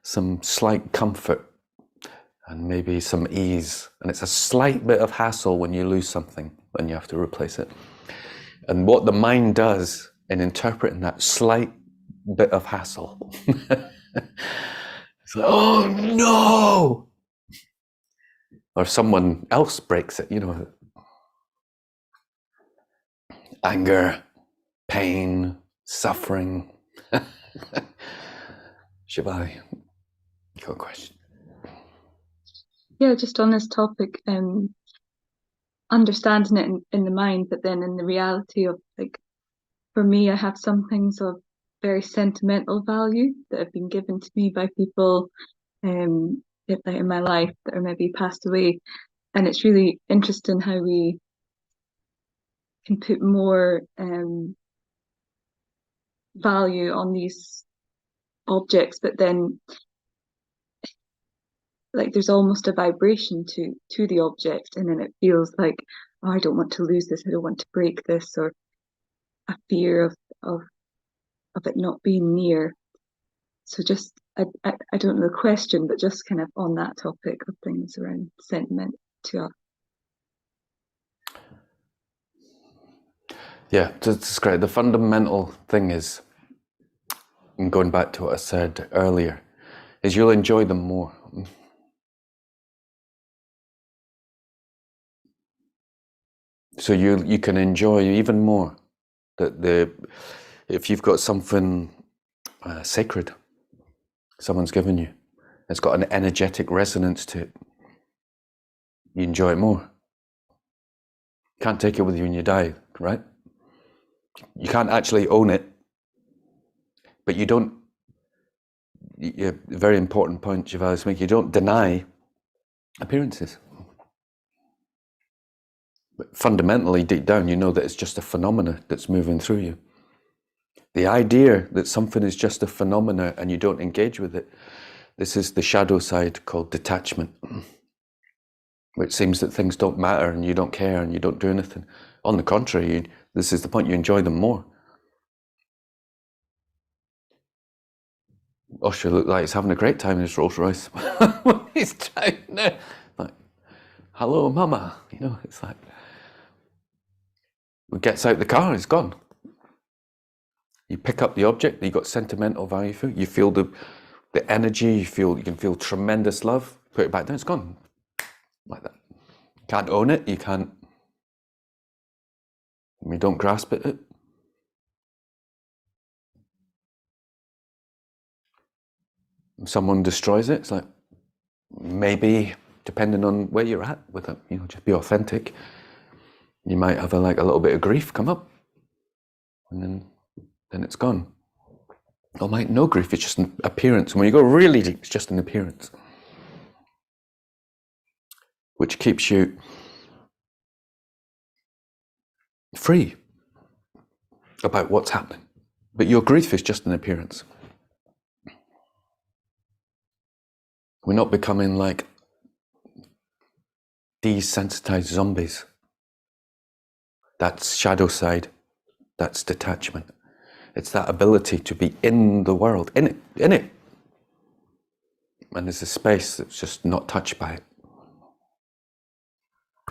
some slight comfort and maybe some ease. And it's a slight bit of hassle when you lose something and you have to replace it. And what the mind does in interpreting that slight bit of hassle, it's like, oh no! Or someone else breaks it, anger, pain, suffering. Shivali, you got a question? Yeah, just on this topic, understanding it in the mind, but then in the reality of, like, for me, I have some things of very sentimental value that have been given to me by people in my life that are maybe passed away. And it's really interesting how we can put more value on these objects, but then, like, there's almost a vibration to the object, and then it feels like, oh, I don't want to lose this, I don't want to break this, or a fear of of it not being near. So just I don't know the question, but just kind of on that topic of things around sentiment to us. Yeah, to describe the fundamental thing is, and going back to what I said earlier, is you'll enjoy them more. So you can enjoy even more that if you've got something sacred someone's given you, it's got an energetic resonance to it, you enjoy it more. Can't take it with you when you die, right? You can't actually own it, but you don't. A very important point Javali's making. You don't deny appearances. But fundamentally, deep down, you know that it's just a phenomena that's moving through you. The idea that something is just a phenomena and you don't engage with it, this is the shadow side called detachment, which seems that things don't matter and you don't care and you don't do anything. On the contrary, this is the point, you enjoy them more. Osher looked like he's having a great time in his Rolls Royce when he's driving there. Like, hello, mama. You know, it's like, he gets out the car, it's gone. You pick up the object that you got sentimental value for, you feel the energy, you can feel tremendous love, put it back down, it's gone. Like that. You can't own it, you don't grasp it. If someone destroys it, it's like, maybe, depending on where you're at with it, just be authentic. You might have a little bit of grief come up, and then it's gone. Or might no grief, it's just an appearance. And when you go really deep, it's just an appearance, which keeps you free about what's happening. But your grief is just an appearance. We're not becoming like desensitized zombies. That's shadow side, that's detachment. It's that ability to be in the world, in it. And there's a space that's just not touched by it.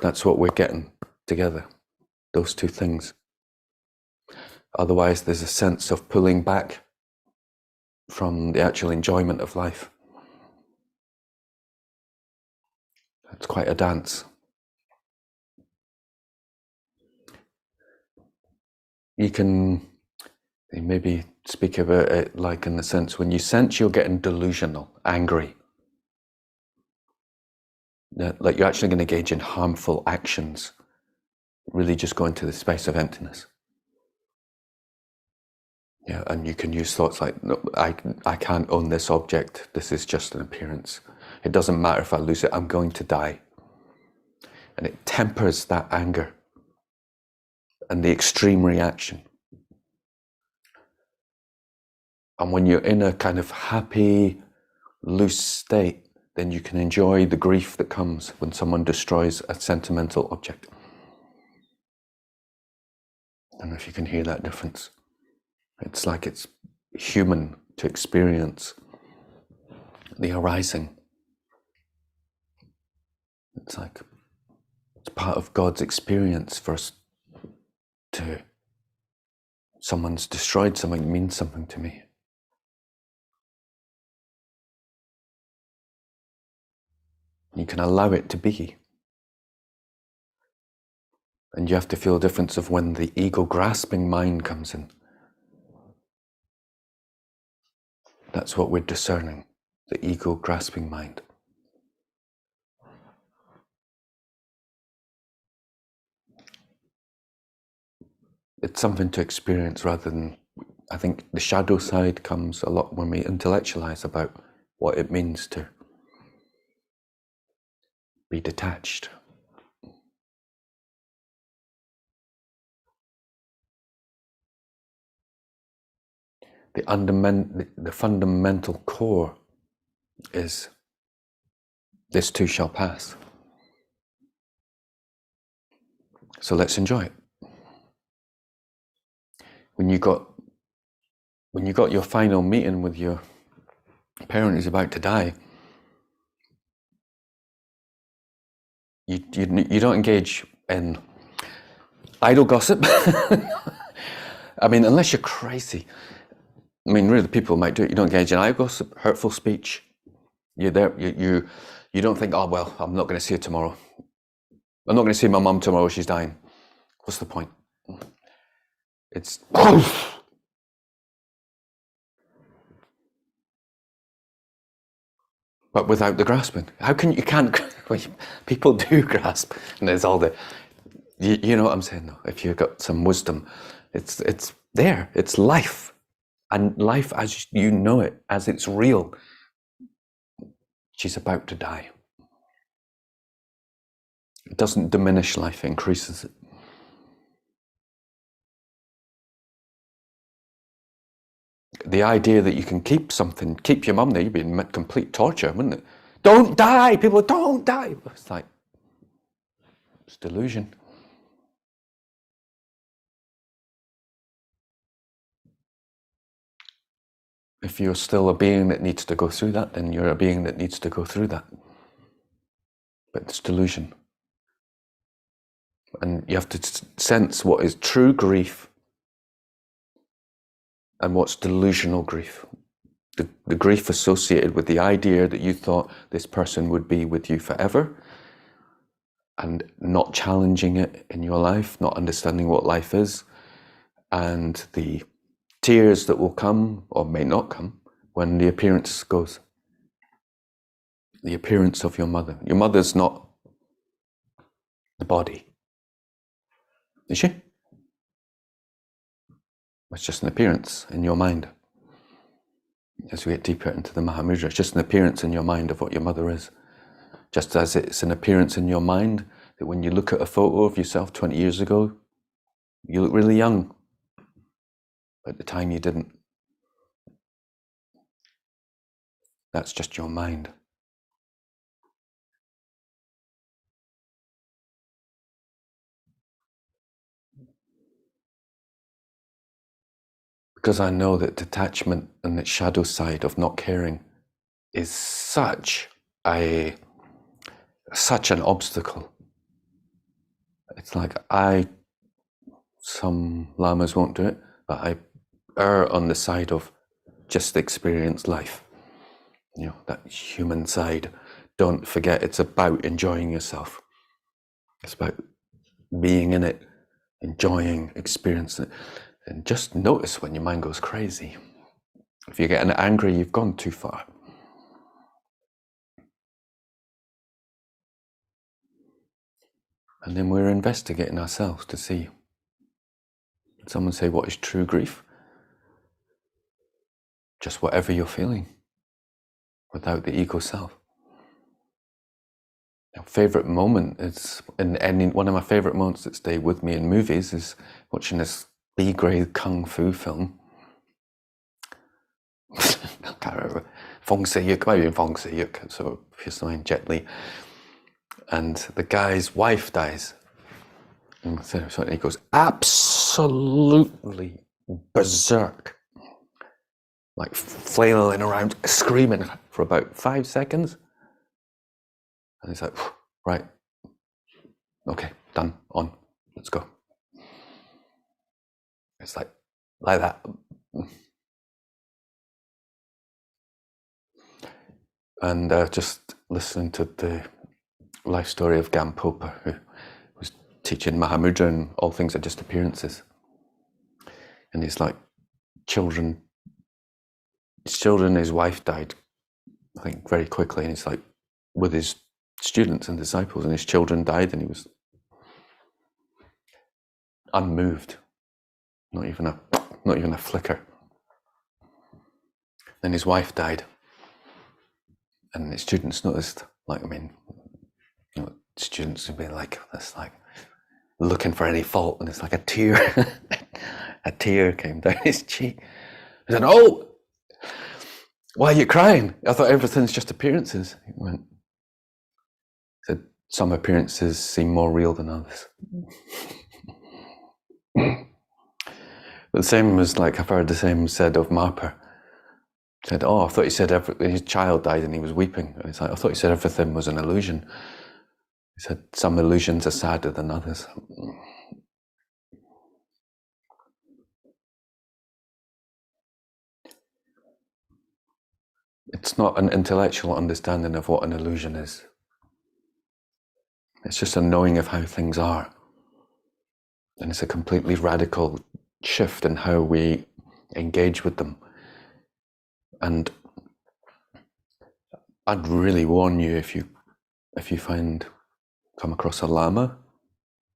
That's what we're getting together, those two things. Otherwise, there's a sense of pulling back from the actual enjoyment of life. It's quite a dance. You can maybe speak about it like in the sense when you sense you're getting delusional, angry, like you're actually going to engage in harmful actions, really just go into the space of emptiness. Yeah, and you can use thoughts like, no, I can't own this object, this is just an appearance. It doesn't matter if I lose it, I'm going to die. And it tempers that anger and the extreme reaction. And when you're in a kind of happy, loose state, then you can enjoy the grief that comes when someone destroys a sentimental object. I don't know if you can hear that difference. It's like it's human to experience the arising. It's like it's part of God's experience for us to, someone's destroyed something, means something to me. You can allow it to be. And you have to feel the difference of when the ego grasping mind comes in. That's what we're discerning, the ego grasping mind. It's something to experience rather than, I think the shadow side comes a lot when we intellectualize about what it means to be detached. The fundamental core is this too shall pass. So let's enjoy it. When you got your final meeting with your parent who's about to die, you don't engage in idle gossip. I mean, unless you're crazy. I mean, really, people might do it. You don't engage in idle gossip, hurtful speech. You're there. You don't think, oh well, I'm not going to see her tomorrow. I'm not going to see my mum tomorrow. She's dying. What's the point? It's but without the grasping. How can you can't? People do grasp, and there's all the. You know what I'm saying, though. If you've got some wisdom, it's there. It's life, and life as you know it, as it's real. She's about to die. It doesn't diminish life; it increases it. The idea that you can keep your mum there, you'd be in complete torture, wouldn't it? Don't die, people, don't die. It's like, it's delusion. If you're still a being that needs to go through that, then you're a being that needs to go through that. But it's delusion. And you have to sense what is true grief and what's delusional grief. The grief associated with the idea that you thought this person would be with you forever and not challenging it in your life, not understanding what life is, and the tears that will come or may not come when the appearance goes. The appearance of your mother. Your mother's not the body. Is she? It's just an appearance in your mind. As we get deeper into the Mahamudra, it's just an appearance in your mind of what your mother is. Just as it's an appearance in your mind that when you look at a photo of yourself 20 years ago, you look really young. But at the time you didn't. That's just your mind. Because I know that detachment and its shadow side of not caring is such an obstacle. It's like some lamas won't do it, but I err on the side of just experience life. You know, that human side. Don't forget, it's about enjoying yourself. It's about being in it, enjoying, experiencing it. And just notice when your mind goes crazy. If you're getting angry, you've gone too far. And then we're investigating ourselves to see. Someone say, what is true grief? Just whatever you're feeling, without the ego self. My favorite moment is, one of my favorite moments that stay with me in movies is watching this B-grade kung fu film. I can't remember. Fong Se-yuk, might be Fong Se-yuk, so his name, Jet Li. And the guy's wife dies. And he goes absolutely berserk. Like flailing around, screaming for about 5 seconds. And he's like, right, okay, done, on, let's go. It's like that. And just listening to the life story of Gampopa, who was teaching Mahamudra and all things are just appearances. And he's like, his wife died, I think, very quickly, and he's like with his students and disciples, and his children died, and he was unmoved, not even a flicker. Then his wife died, and his students noticed, like, students would be like this, like looking for any fault, and it's like a tear came down his cheek. He said, "Oh, why are you crying? I thought everything's just appearances." He said, "Some appearances seem more real than others." The same was like, I've heard the same said of Marper. He said, "Oh, I thought he said his child died and he was weeping." And it's like, "I thought he said everything was an illusion." He said, "Some illusions are sadder than others." It's not an intellectual understanding of what an illusion is. It's just a knowing of how things are. And it's a completely radical shift in how we engage with them. And I'd really warn you, if you come across a lama,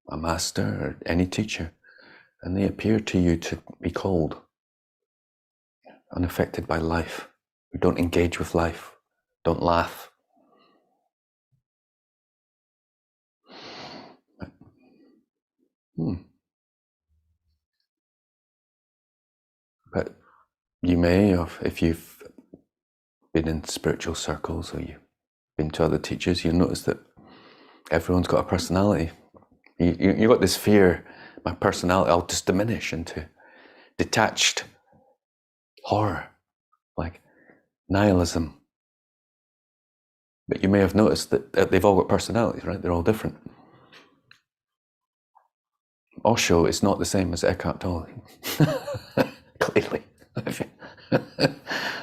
a master, or any teacher, and they appear to you to be cold, unaffected by life, who don't engage with life, don't laugh. But you may have, if you've been in spiritual circles or you've been to other teachers, you notice that everyone's got a personality. You got this fear, my personality, I'll just diminish into detached horror, like nihilism. But you may have noticed that they've all got personalities, right? They're all different. Osho is not the same as Eckhart Tolle. Clearly.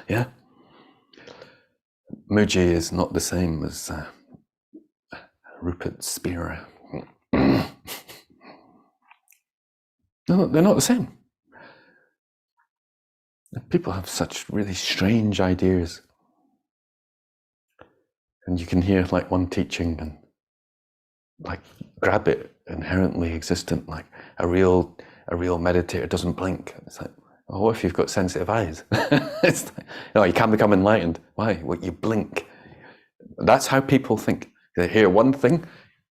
Yeah. Mooji is not the same as Rupert Spira. No, they're not the same. People have such really strange ideas. And you can hear like one teaching and like grab it, inherently existent, like a real meditator doesn't blink. It's like, oh, what if you've got sensitive eyes? It's like, you can't become enlightened. Why? Well, you blink. That's how people think. They hear one thing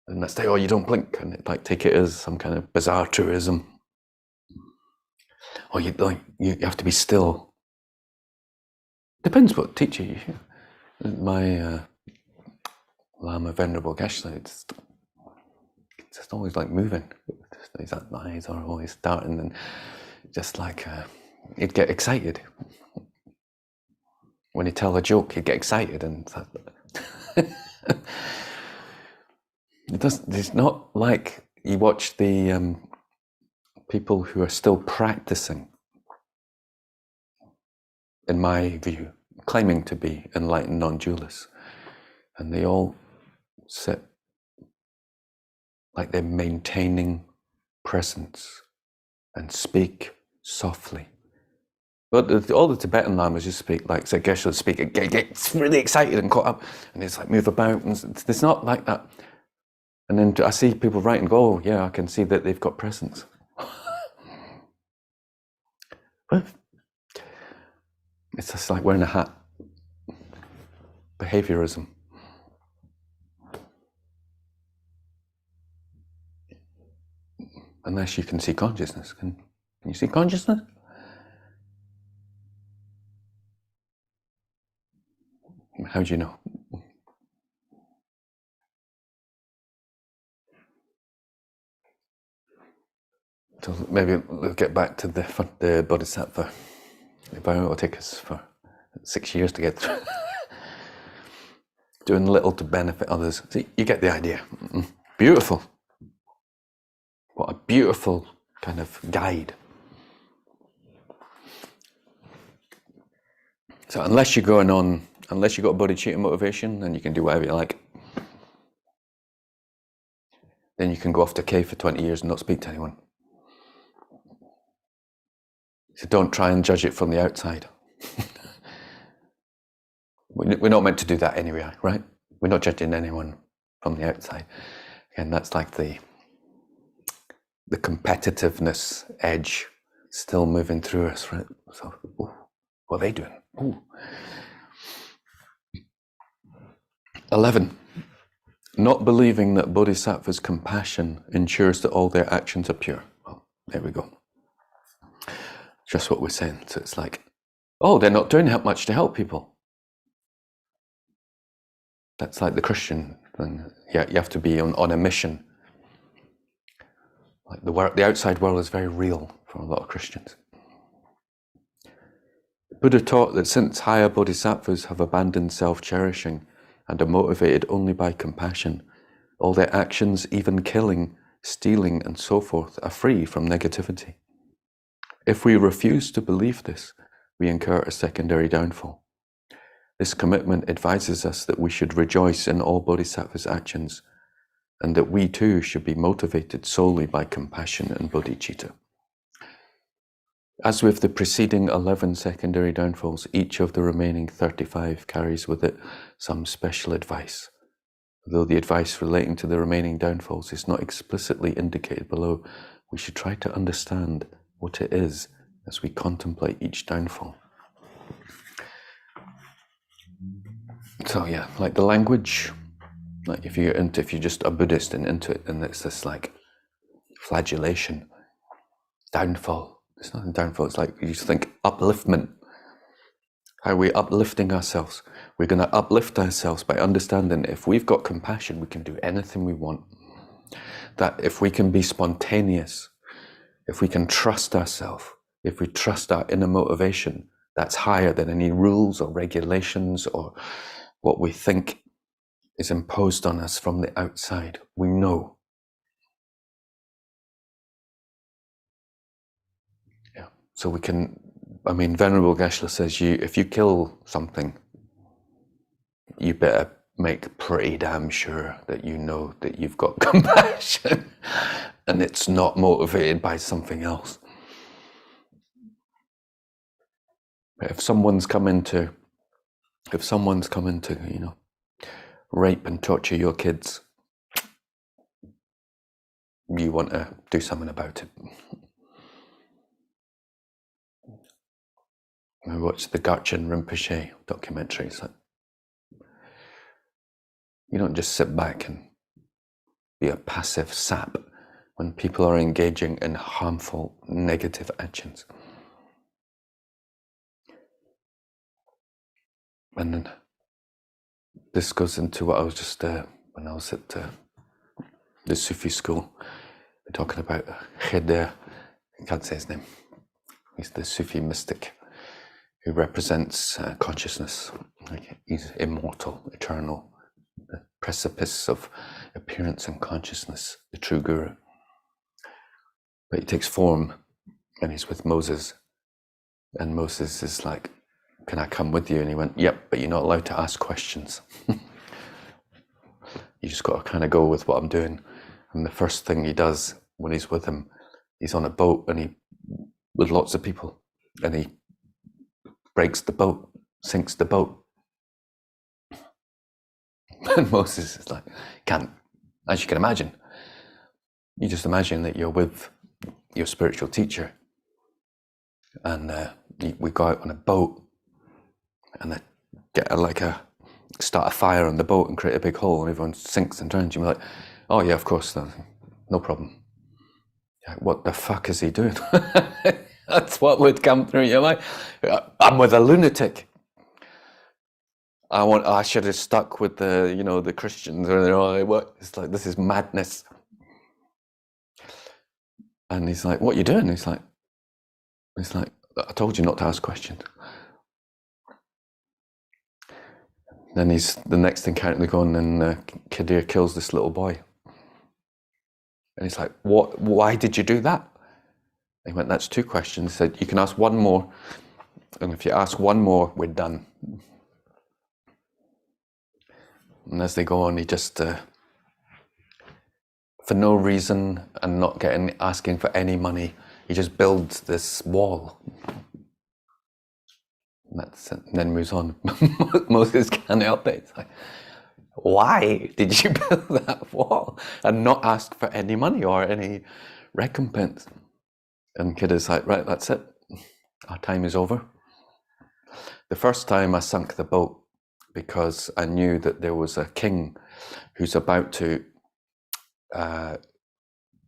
and that's like, oh, you don't blink, and like take it as some kind of bizarre truism. Or you have to be still. Depends what teacher you hear. My Lama Venerable Geshe, it's just always like moving. His eyes are always starting, and just like he'd get excited when he tell a joke. He'd get excited, and it does. It's not like you watch the people who are still practicing. In my view, claiming to be enlightened non-dualists, and they all sit like they're maintaining presence and speak softly. But all the Tibetan lamas just speak like, say, Geshe would speak, gets really excited and caught up, and it's like move about, and it's not like that. And then I see people write and go, oh, yeah, I can see that they've got presence. But it's just like wearing a hat. Behaviorism. Unless you can see consciousness. Can you see consciousness? How do you know? So maybe we'll get back to the Bodhisattva. It will take us for 6 years to get through. Doing little to benefit others. See, you get the idea. Beautiful. What a beautiful kind of guide. So unless you've got bodhicitta motivation, then you can do whatever you like. then you can go off to a cave for 20 years and not speak to anyone. So don't try and judge it from the outside. We're not meant to do that anyway, right? We're not judging anyone from the outside. And that's like the competitiveness edge still moving through us, right? So, ooh, what are they doing? Ooh. 11. Not believing that Bodhisattva's compassion ensures that all their actions are pure. Well, there we go. Just what we're saying. So it's like, oh, they're not doing much to help people. That's like the Christian thing. Yeah, you have to be on a mission. Like the outside world is very real for a lot of Christians. Buddha taught that since higher bodhisattvas have abandoned self-cherishing and are motivated only by compassion, all their actions, even killing, stealing, and so forth, are free from negativity. If we refuse to believe this, we incur a secondary downfall. This commitment advises us that we should rejoice in all bodhisattvas' actions, and that we too should be motivated solely by compassion and bodhicitta. As with the preceding 11 secondary downfalls, each of the remaining 35 carries with it some special advice. Though the advice relating to the remaining downfalls is not explicitly indicated below, we should try to understand what it is as we contemplate each downfall. So yeah, like the language, like if you're just a Buddhist and into it, and it's this like flagellation, downfall. It's not a downfall, it's like you just think upliftment. How are we uplifting ourselves? We're going to uplift ourselves by understanding if we've got compassion, we can do anything we want. That if we can be spontaneous, if we can trust ourselves, if we trust our inner motivation, that's higher than any rules or regulations or what we think is imposed on us from the outside. We know. Yeah. So we can, Venerable Geshe says, if you kill something, you better make pretty damn sure that you know that you've got compassion and it's not motivated by something else. But if someone's coming to, rape and torture your kids, you want to do something about it. I watched the Garchen Rinpoche documentaries. You don't just sit back and be a passive sap when people are engaging in harmful, negative actions. And then this goes into what I was just, when I was at the Sufi school, talking about Kheder, I can't say his name, he's the Sufi mystic who represents consciousness. Like he's immortal, eternal, the precipice of appearance and consciousness, the true guru. But he takes form and he's with Moses, and Moses is like, can I come with you? And he went, yep, but you're not allowed to ask questions. You just got to kind of go with what I'm doing. And the first thing he does when he's with him, he's on a boat and with lots of people, and he breaks the boat, sinks the boat. And Moses is like, can't, as you can imagine, you just imagine that you're with your spiritual teacher, and we go out on a boat and start a fire on the boat and create a big hole, and everyone sinks and drowns. You're like, oh yeah, of course, no problem. What the fuck is he doing? That's what would come through your mind. I'm with a lunatic. I should have stuck with the Christians, or they're all like, it's like, this is madness. And he's like, what are you doing? He's like, I told you not to ask questions. Then the next encounter, they go on, and Kadir kills this little boy. And he's like, what? Why did you do that? He went, that's 2 questions. He said, you can ask one more, and if you ask one more, we're done. And as they go on, he just for no reason and not asking for any money. He just builds this wall. And that's it. And then moves on. Moses can't help it. It's like, why did you build that wall and not ask for any money or any recompense? And kid is like, right, that's it. Our time is over. The first time I sunk the boat because I knew that there was a king who's about to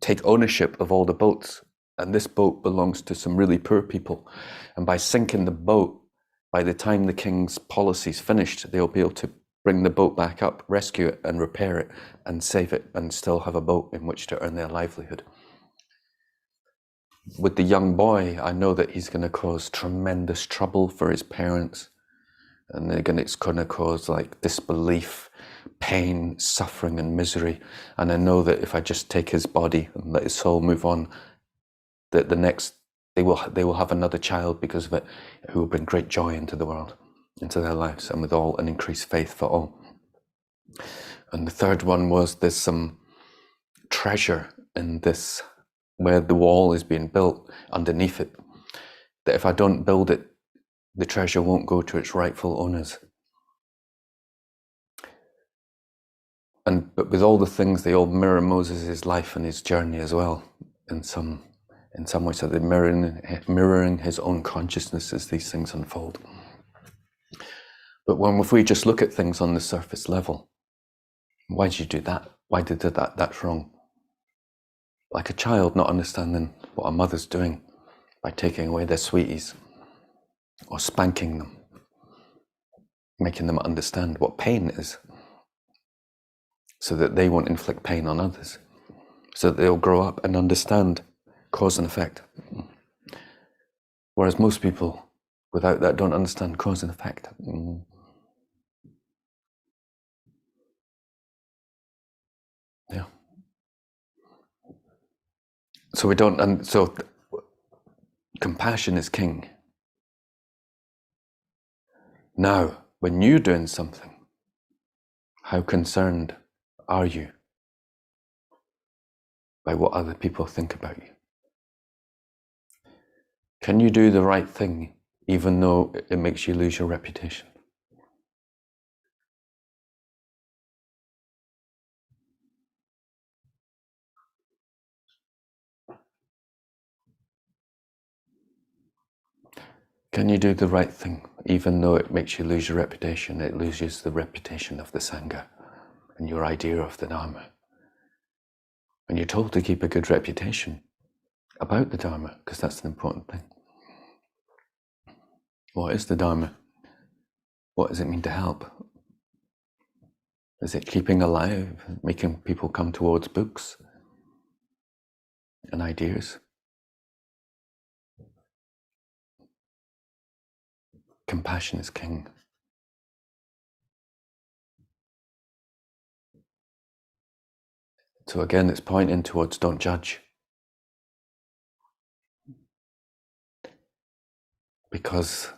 take ownership of all the boats. And this boat belongs to some really poor people. And by sinking the boat, by the time the king's policy's finished, they'll be able to bring the boat back up, rescue it and repair it and save it and still have a boat in which to earn their livelihood. With the young boy, I know that he's going to cause tremendous trouble for his parents, and it's going to cause like disbelief, pain, suffering and misery. And I know that if I just take his body and let his soul move on, that they will have another child because of it, who will bring great joy into the world, into their lives, and with all an increased faith for all. And the third one was there's some treasure in this, where the wall is being built underneath it, that if I don't build it, the treasure won't go to its rightful owners. But with all the things, they all mirror Moses' life and his journey as well, in some ways. So they're mirroring his own consciousness as these things unfold. But if we just look at things on the surface level, why did you do that? Why did you do that? That's wrong. Like a child not understanding what a mother's doing by taking away their sweeties or spanking them, making them understand what pain is, so that they won't inflict pain on others, so that they'll grow up and understand cause and effect. Whereas most people without that don't understand cause and effect. Yeah. So we don't, and so compassion is king. Now, when you're doing something, how concerned are you by what other people think about you? Can you do the right thing even though it makes you lose your reputation? Can you do the right thing even though it makes you lose your reputation? It loses the reputation of the Sangha and your idea of the Dharma. And you're told to keep a good reputation about the Dharma, because that's an important thing. What is the Dharma? What does it mean to help? Is it keeping alive, making people come towards books and ideas? Compassion is king. So again, it's pointing towards don't judge. Because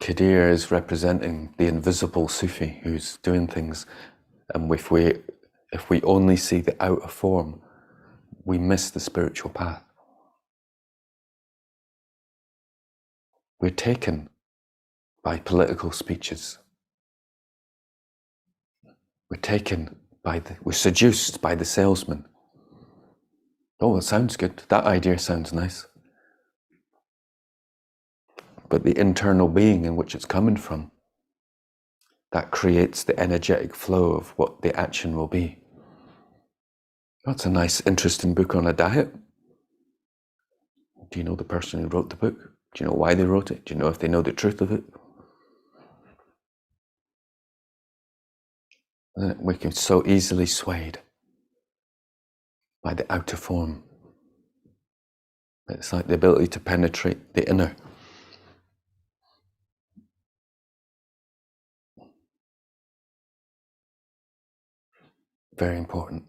Kadir is representing the invisible Sufi who's doing things, and if we only see the outer form, we miss the spiritual path. We're taken by political speeches. We're taken we're seduced by the salesman. Oh, it sounds good. That idea sounds nice. But the internal being in which it's coming from, that creates the energetic flow of what the action will be. That's a nice, interesting book on a diet. Do you know the person who wrote the book? Do you know why they wrote it? Do you know if they know the truth of it? We can so easily swayed by the outer form. It's like the ability to penetrate the inner. Very important.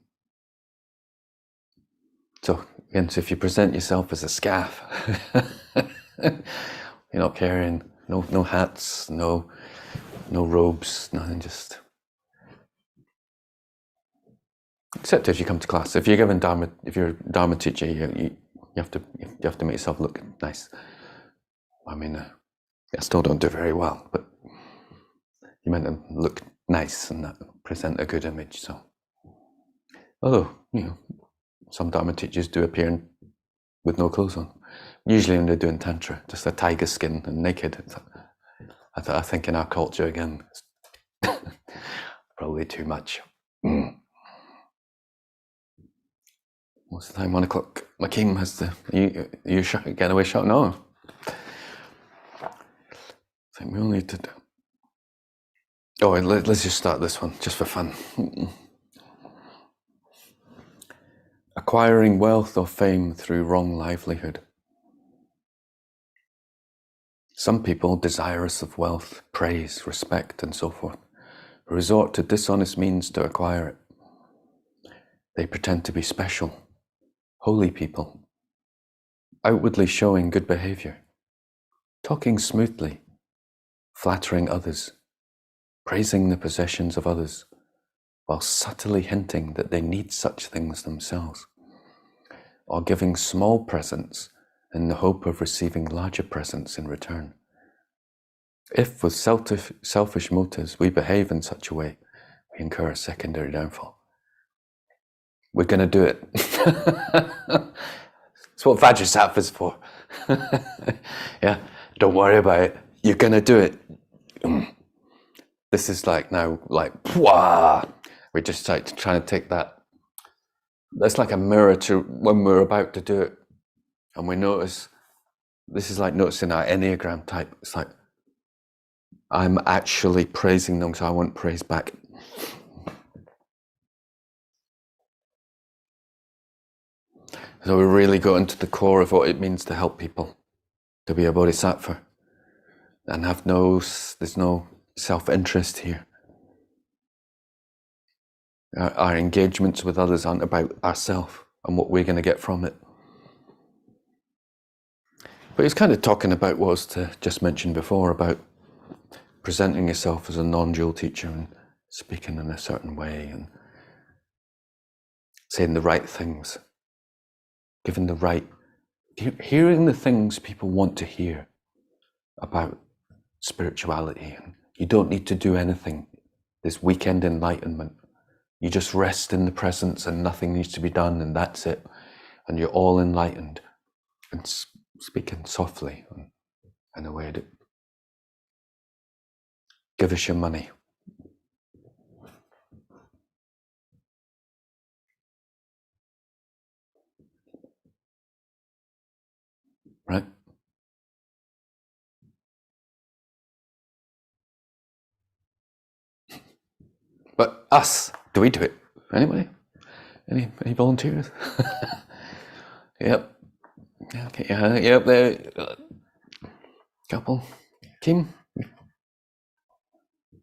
So again, so if you present yourself as a scaff, you're not carrying no hats, no robes, nothing, just except if you come to class. If you're given Dharma, if you're a Dharma teacher, you have to make yourself look nice. I mean, I still don't do very well, but you meant to look nice and present a good image. So, although some Dharma teachers do appear with no clothes on. Usually when they're doing tantra, just a tiger skin and naked. I think in our culture again, it's probably too much. What's the time? 1 o'clock. Makim has the. You getting away shot? No. I think we all need to. Oh, let's just start this one, just for fun. Acquiring wealth or fame through wrong livelihood. Some people, desirous of wealth, praise, respect, and so forth, resort to dishonest means to acquire it. They pretend to be special, holy people, outwardly showing good behavior, talking smoothly, flattering others, praising the possessions of others, while subtly hinting that they need such things themselves, or giving small presents in the hope of receiving larger presents in return. If with selfish motives we behave in such a way, we incur a secondary downfall. We're going to do it. It's what Vajrasattva is for. Yeah, don't worry about it. You're going to do it. This is like now, like, wah! We're just like trying to take that. That's like a mirror to when we're about to do it. And we notice, this is like noticing our Enneagram type. It's like, I'm actually praising them, so I want praise back. So we really go into the core of what it means to help people, to be a Bodhisattva, and there's no self-interest here. Our engagements with others aren't about ourselves and what we're going to get from it. But he's kind of talking about what I was just mentioned before, about presenting yourself as a non-dual teacher and speaking in a certain way and saying the right things, hearing the things people want to hear about spirituality. And you don't need to do anything. This weekend enlightenment. You just rest in the presence and nothing needs to be done, and that's it. And you're all enlightened. And speaking softly in a way that give us your money. Right? But us, do we do it? Anybody? Any volunteers? Yep. Okay, yep, there. Couple. Kim?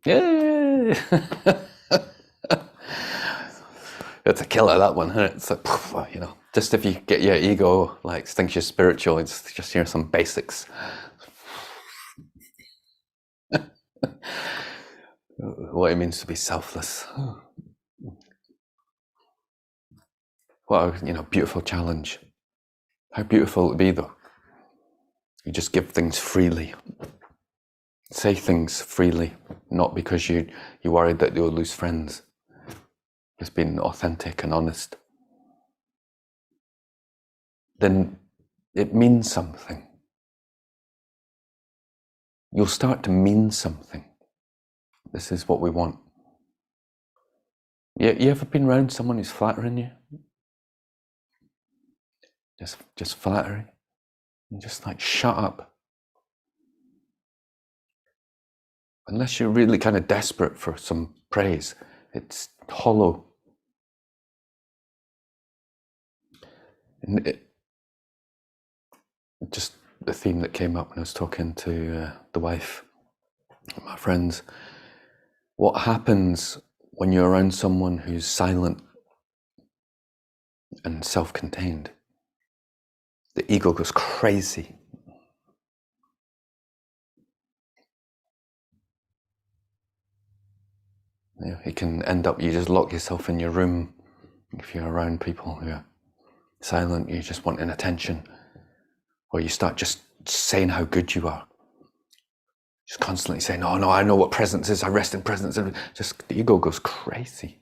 Yeah. It's a killer, that one. Huh? It's like, just if you get your ego, like, thinks you're spiritual, it's just hear some basics. What it means to be selfless. What a beautiful challenge. How beautiful it would be, though. You just give things freely. Say things freely, not because you're worried that you'll lose friends. Just being authentic and honest. Then it means something. You'll start to mean something. This is what we want. You ever been around someone who's flattering you? Just flattering. And just like, shut up. Unless you're really kind of desperate for some praise, it's hollow. And just the theme that came up when I was talking to the wife, my friends. What happens when you're around someone who's silent and self-contained? The ego goes crazy. It can end up, you just lock yourself in your room If you're around people who are silent, you're just wanting attention, or you start just saying how good you are, just constantly saying, "Oh no, I know what presence is. I rest in presence," and just the ego goes crazy.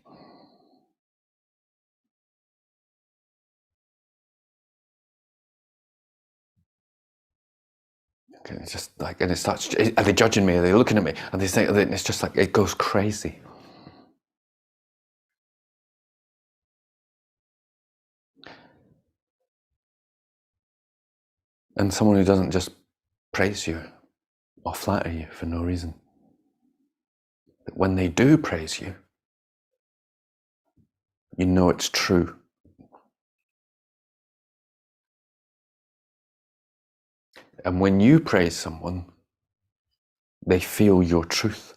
Okay, it's just like, and it starts. Are they judging me? Are they looking at me? Are they saying? It's just like it goes crazy. And someone who doesn't just praise you or flatter you for no reason, but when they do praise you, you know it's true. And when you praise someone, they feel your truth.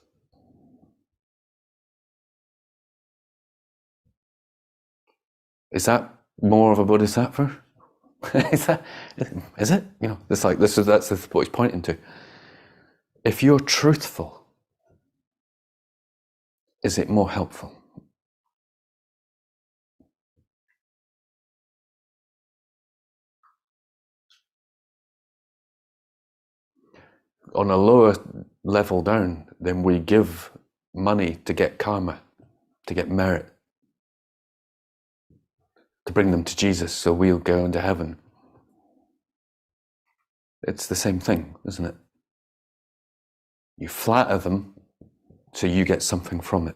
Is that more of a bodhisattva? is it? You know, it's like that's what he's pointing to. If you're truthful, is it more helpful? On a lower level down, then we give money to get karma, to get merit, to bring them to Jesus so we'll go into heaven. It's the same thing, isn't it? You flatter them so you get something from it.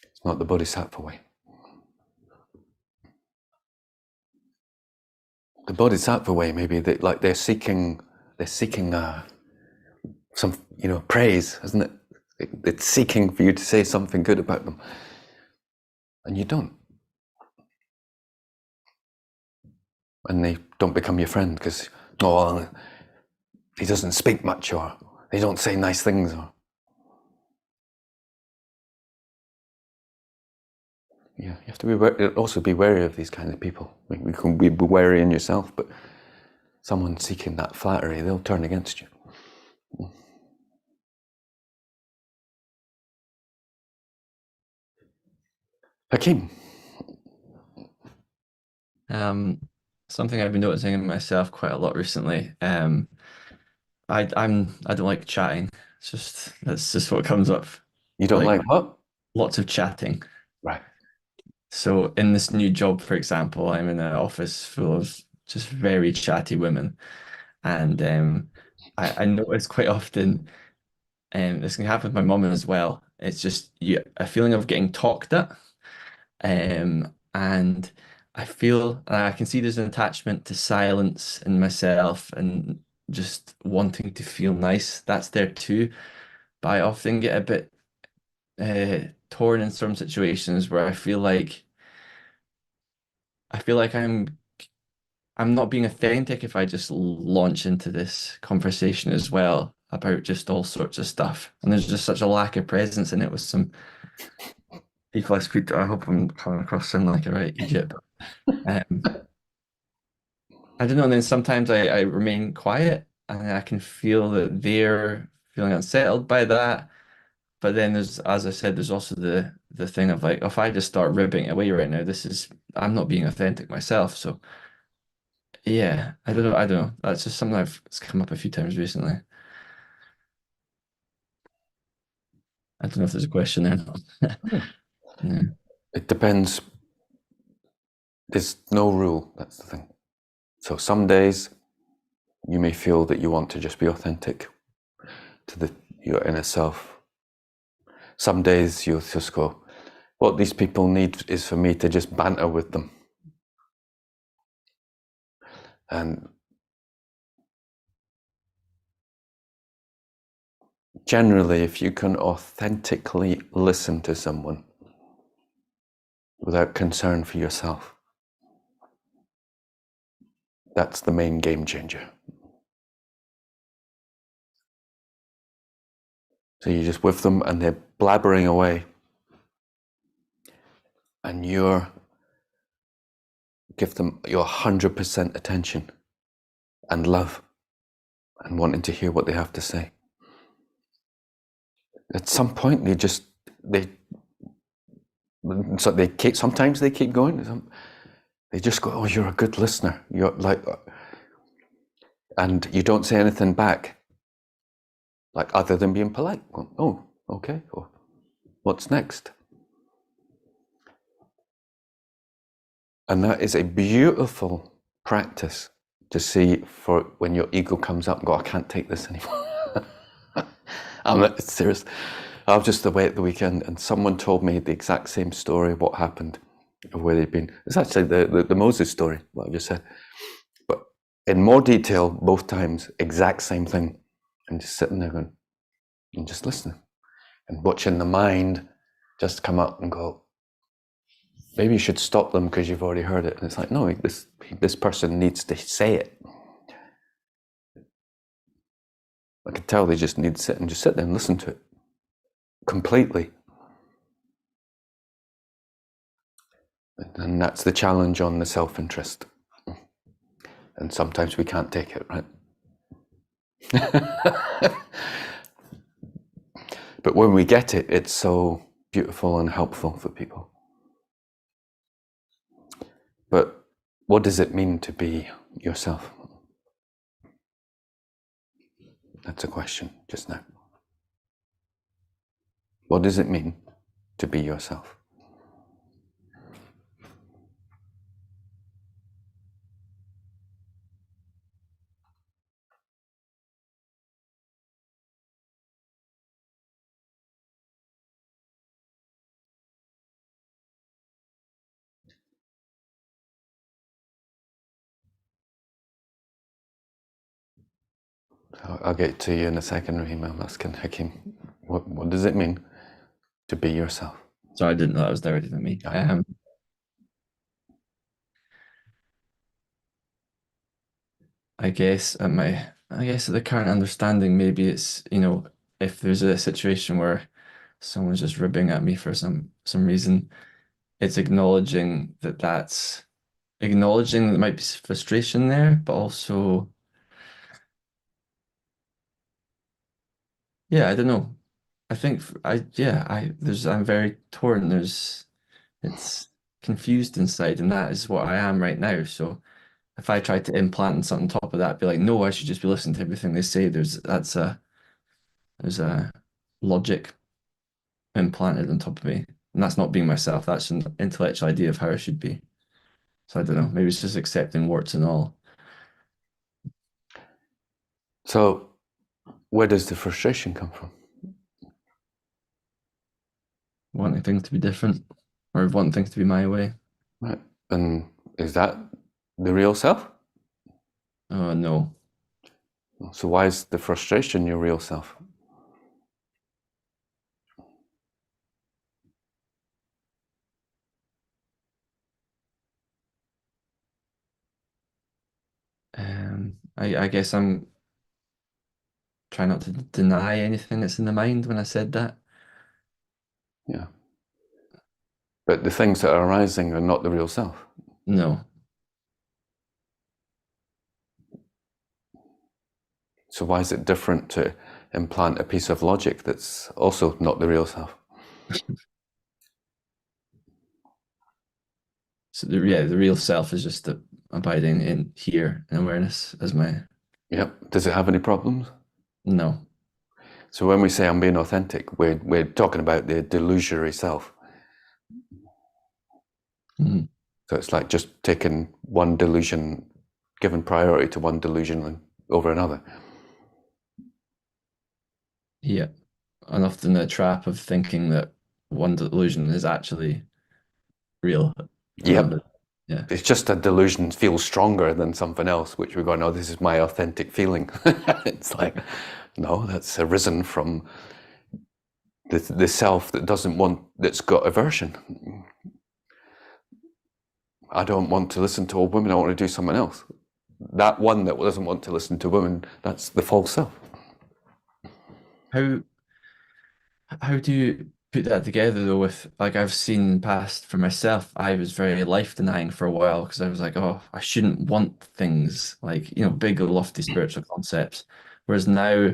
It's not the Bodhisattva way. The Bodhisattva way, maybe they're seeking some, praise, isn't it? It's seeking for you to say something good about them, and you don't, and they don't become your friend because he doesn't speak much, or they don't say nice things, or you have to also be wary of these kinds of people. We can be wary in yourself, but someone seeking that flattery, they'll turn against you. Hakeem. Something I've been noticing in myself quite a lot recently. I don't like chatting. That's just what comes up. You don't like what? Lots of chatting. Right. So in this new job, for example, I'm in an office full of just very chatty women, and I notice quite often, this can happen with my mum as well. It's just a feeling of getting talked at. And I feel I can see there's an attachment to silence in myself and just wanting to feel nice. That's there too. But I often get a bit torn in some situations where I feel like I'm not being authentic if I just launch into this conversation as well about just all sorts of stuff. And there's just such a lack of presence in it with some people I speak to. I hope I'm coming across sounding like a right Egypt. I don't know. And then sometimes I remain quiet and I can feel that they're feeling unsettled by that. But then as I said, there's also the thing of like, if I just start ribbing it away right now, I'm not being authentic myself. So yeah, I don't know. I don't know. That's just something it's come up a few times recently. I don't know if there's a question there. Yeah. It depends. There's no rule, that's the thing. So some days you may feel that you want to just be authentic to your inner self. Some days you'll just go, what these people need is for me to just banter with them. And generally, if you can authentically listen to someone without concern for yourself, that's the main game changer. So you're just with them and they're blabbering away, and give them your 100% attention and love and wanting to hear what they have to say. At some point, they So sometimes they keep going. They just go, "Oh, you're a good listener. You're like," and you don't say anything back, like other than being polite. Oh, okay. Or, what's next? And that is a beautiful practice to see for when your ego comes up and go, "I can't take this anymore." I'm not serious. I was just away at the weekend and someone told me the exact same story of what happened, of where they'd been. It's actually the Moses story, what I just said. But in more detail, both times, exact same thing. And just sitting there going, and just listening and watching the mind just come up and go, maybe you should stop them because you've already heard it. And it's like, no, this person needs to say it. I could tell they just need to sit there and listen to it completely. And that's the challenge on the self-interest. And sometimes we can't take it, right? But when we get it, it's so beautiful and helpful for people. But what does it mean to be yourself? That's a question just now. What does it mean to be yourself? I'll get to you in a second, Rahim. I'm asking Hakim, what does it mean to be yourself? So I didn't know that was directed at me. I guess at the current understanding, maybe it's, if there's a situation where someone's just ribbing at me for some reason, it's acknowledging acknowledging that there might be frustration there, but also, yeah, I don't know. I think I'm very torn. It's confused inside, and that is what I am right now. So if I tried to implant something on top of that, I'd be like, no, I should just be listening to everything they say. There's a logic implanted on top of me. And that's not being myself. That's an intellectual idea of how I should be. So I don't know. Maybe it's just accepting warts and all. So where does the frustration come from? Wanting things to be different or wanting things to be my way. Right. And is that the real self? Oh, no. So why is the frustration your real self? I guess I'm trying not to deny anything that's in the mind when I said that. Yeah. But the things that are arising are not the real self. No. So why is it different to implant a piece of logic that's also not the real self? So the real self is just abiding in here in awareness as my. Yep. Does it have any problems? No. So when we say I'm being authentic, we're talking about the delusionary self. Mm-hmm. So it's like just taking one delusion, giving priority to one delusion over another. Yeah. And often the trap of thinking that one delusion is actually real. Yep. Yeah. It's just a delusion feels stronger than something else, which we're going, oh, this is my authentic feeling. It's like, no, that's arisen from the self that doesn't want, that's got aversion. I don't want to listen to a woman, I want to do something else. That one that doesn't want to listen to women, that's the false self. How do you put that together though with, like, I've seen past for myself, I was very life denying for a while because I was like, oh, I shouldn't want things like, big lofty spiritual concepts. Whereas now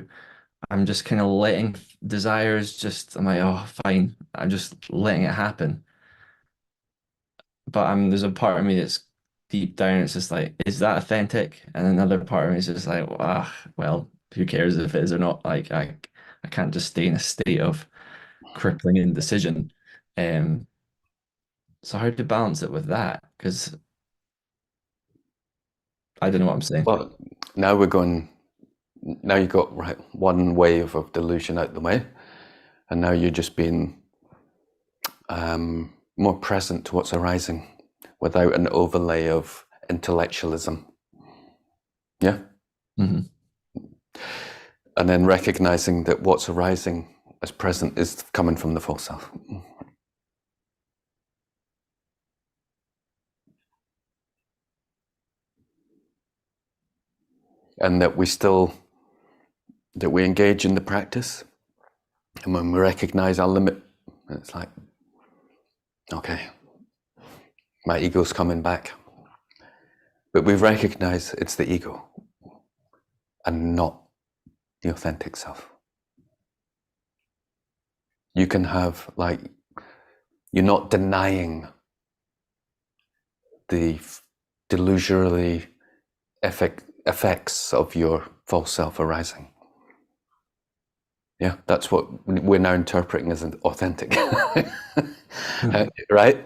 I'm just kind of letting desires I'm like, oh, fine. I'm just letting it happen. but there's a part of me that's deep down. It's just like, is that authentic? And another part of me is just like, well, who cares if it is or not? Like I can't just stay in a state of crippling indecision. Um, so how to balance it with that? Because I don't know what I'm saying. Well, now we're going. Now you got right one wave of delusion out the way, and now you're just being more present to what's arising, without an overlay of intellectualism. Yeah. Hmm. And then recognizing that what's arising as present is coming from the full self. And that we engage in the practice, and when we recognize our limit, it's like, okay, my ego's coming back. But we've recognized it's the ego and not the authentic self. You can have, like, you're not denying the delusionally effects of your false self arising. Yeah, that's what we're now interpreting as an authentic, right?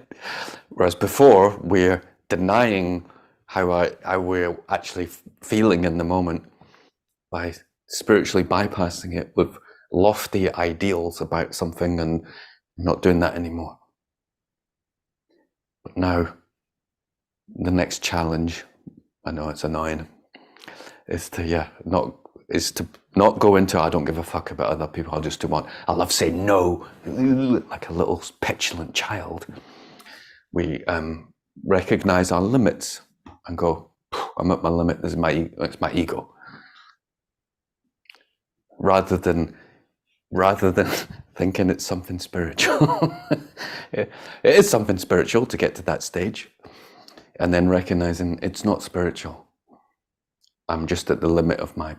Whereas before, we're denying how we're actually feeling in the moment by spiritually bypassing it with lofty ideals about something and not doing that anymore. But now, the next challenge, I know it's annoying, is to not go into, I don't give a fuck about other people, I'll just do one. I love saying no, like a little petulant child. We recognize our limits and go, I'm at my limit, it's my ego. Rather than thinking it's something spiritual. It is something spiritual to get to that stage. And then recognizing it's not spiritual. I'm just at the limit of my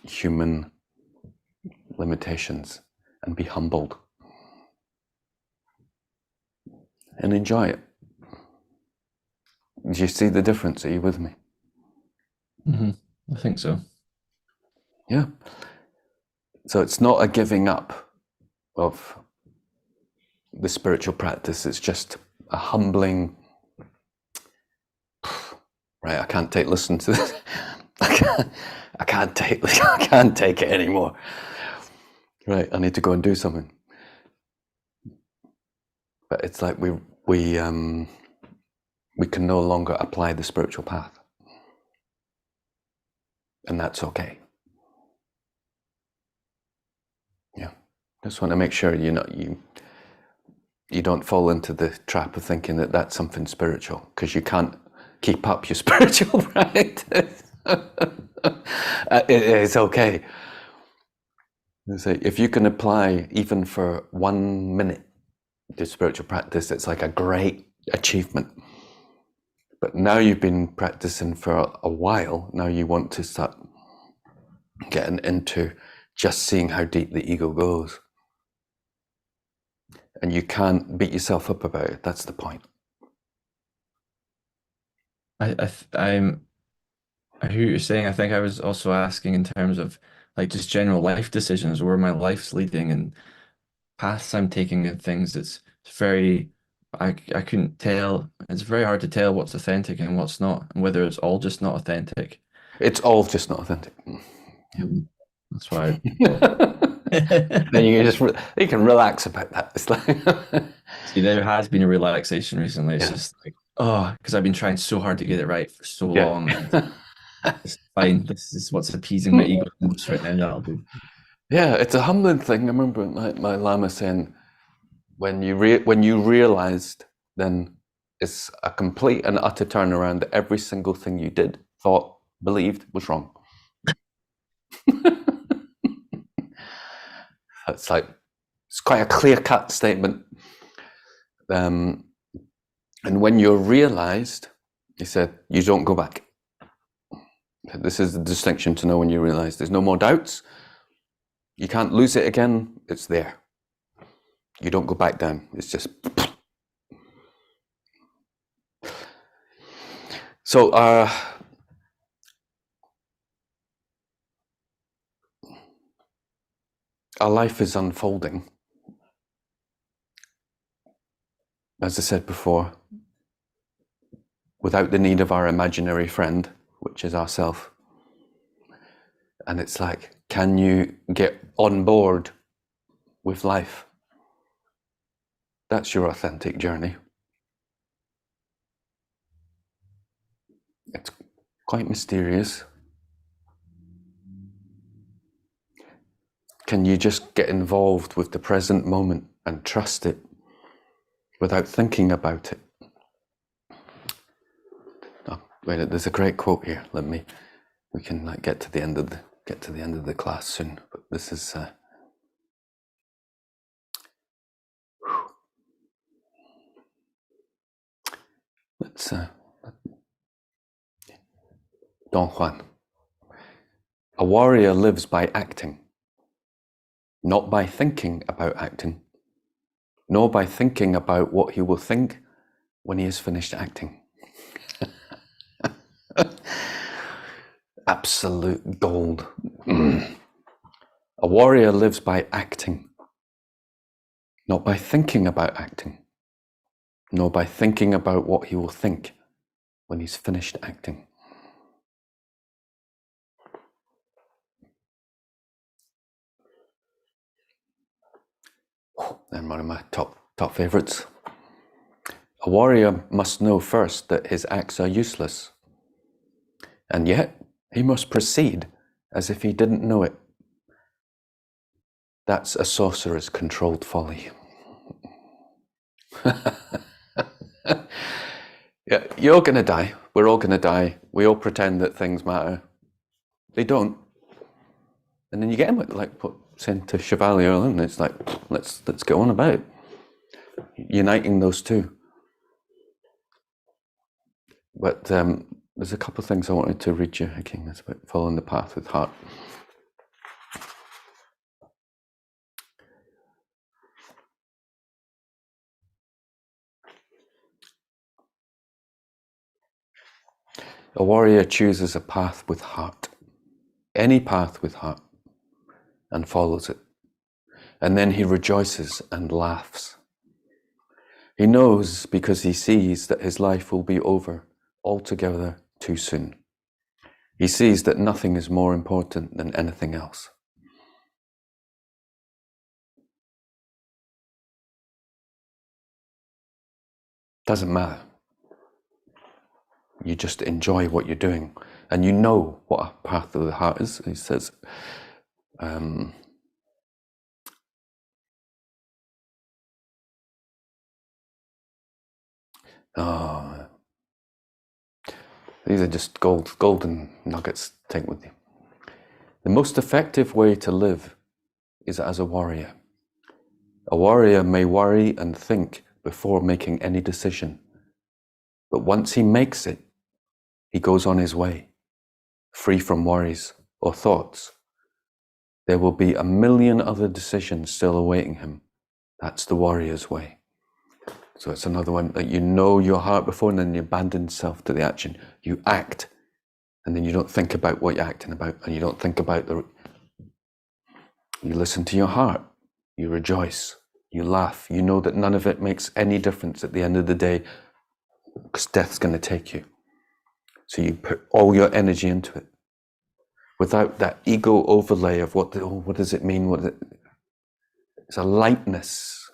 human limitations, and be humbled. And enjoy it. Do you see the difference? Are you with me? I think so. Yeah. So it's not a giving up of the spiritual practice. It's just a humbling, right, I can't listen to this. I can't take it anymore. Right, I need to go and do something. But it's like we can no longer apply the spiritual path. And that's okay. Yeah. Just want to make sure you don't fall into the trap of thinking that that's something spiritual, because you can't keep up your spiritual practice. It's okay. If you can apply even for 1 minute to spiritual practice, it's like a great achievement. But now you've been practicing for a while, now you want to start getting into just seeing how deep the ego goes. And you can't beat yourself up about it. That's the point. I hear what you're saying. I think I was also asking in terms of like just general life decisions, where my life's leading and paths I'm taking and things. It's very, I couldn't tell. It's very hard to tell what's authentic and what's not, and whether it's all just not authentic. It's all just not authentic. That's why. Then you can relax about that. It's like See, there has been a relaxation recently. It's yeah. just like, because I've been trying so hard to get it right for so Yeah. long. It's fine. This is what's appeasing my ego most right now. That'll do. Yeah, it's a humbling thing. I remember my Lama saying, when you realized, then it's a complete and utter turnaround that every single thing you did, thought, believed was wrong. It's quite a clear-cut statement. And when you're realized, he said, you don't go back. This is the distinction to know when you realize there's no more doubts. You can't lose it again. It's there. You don't go back down. It's just So our life is unfolding, as I said before, without the need of our imaginary friend, which is ourself. And it's like, can you get on board with life? That's your authentic journey. It's quite mysterious. Can you just get involved with the present moment and trust it without thinking about it? Oh, wait, there's a great quote here. We can get to the end of the class soon. But this is let's Don Juan. A warrior lives by acting, not by thinking about acting, nor by thinking about what he will think when he has finished acting. Absolute gold. A warrior lives by acting, not by thinking about acting, nor by thinking about what he will think when he's finished acting. They're one of my top favorites. A warrior must know first that his acts are useless, and yet he must proceed as if he didn't know it. That's a sorcerer's controlled folly. Yeah, you're going to die. We're all going to die. We all pretend that things matter. They don't. And then you get in with, like what saying to Chevalier, and it's like, let's get on about it. Uniting those two. But there's a couple of things I wanted to read you, King. That's about following the path with heart. A warrior chooses a path with heart, any path with heart, and follows it. And then he rejoices and laughs. He knows because he sees that his life will be over altogether too soon. He sees that nothing is more important than anything else. Doesn't matter. You just enjoy what you're doing, and you know what a path of the heart is. He says, these are just golden nuggets to take with you. The most effective way to live is as a warrior. A warrior may worry and think before making any decision, but once he makes it, he goes on his way, free from worries or thoughts. There will be a million other decisions still awaiting him. That's the warrior's way. So it's another one that you know your heart before, and then you abandon yourself to the action. You act, and then you don't think about what you're acting about, and you don't think about you listen to your heart, you rejoice, you laugh, you know that none of it makes any difference at the end of the day, because death's going to take you. So you put all your energy into it, without that ego overlay of what does it mean? It's a lightness,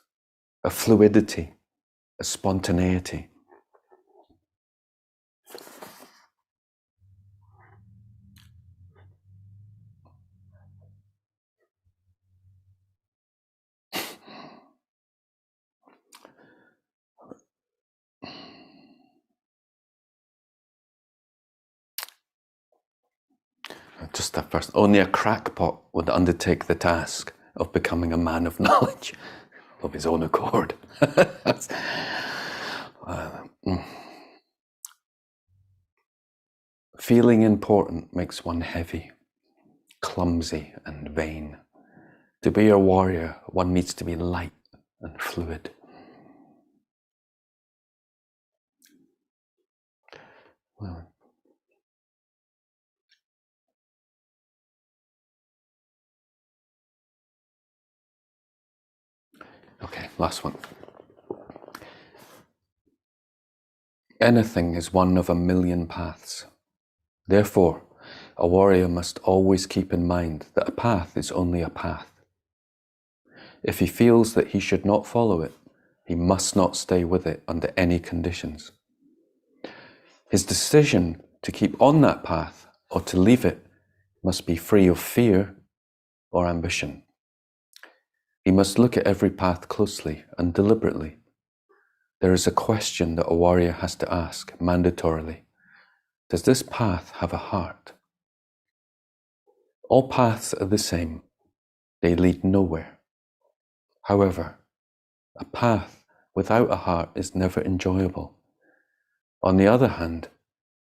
a fluidity, a spontaneity. Just that first, only a crackpot would undertake the task of becoming a man of knowledge of his own accord. Feeling important makes one heavy, clumsy, and vain. To be a warrior, one needs to be light and fluid. Okay, last one. Anything is one of a million paths. Therefore, a warrior must always keep in mind that a path is only a path. If he feels that he should not follow it, he must not stay with it under any conditions. His decision to keep on that path or to leave it must be free of fear or ambition. He must look at every path closely and deliberately. There is a question that a warrior has to ask mandatorily. Does this path have a heart? All paths are the same. They lead nowhere. However, a path without a heart is never enjoyable. On the other hand,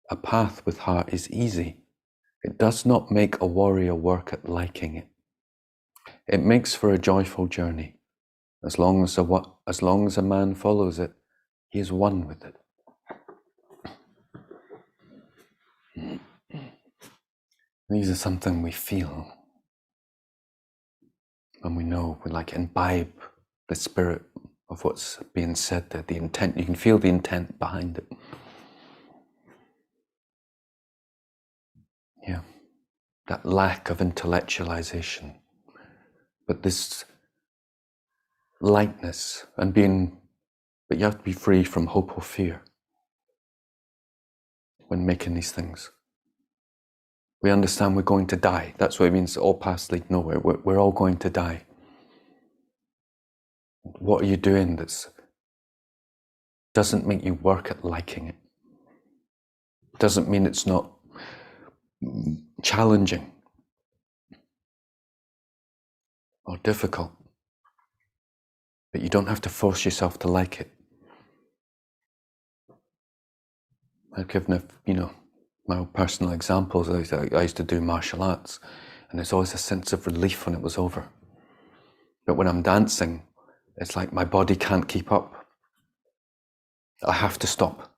a path with heart is easy. It does not make a warrior work at liking it. It makes for a joyful journey. As long as a man follows it, he is one with it. These are something we feel. And we know, we like imbibe the spirit of what's being said there, the intent. You can feel the intent behind it. Yeah, that lack of intellectualization. But this lightness and but you have to be free from hope or fear when making these things. We understand we're going to die. That's what it means, all paths lead nowhere. We're all going to die. What are you doing that doesn't make you work at liking it? Doesn't mean it's not challenging or difficult, but you don't have to force yourself to like it. I've given my own personal examples. I used to do martial arts, and there's always a sense of relief when it was over. But when I'm dancing, it's like my body can't keep up. I have to stop.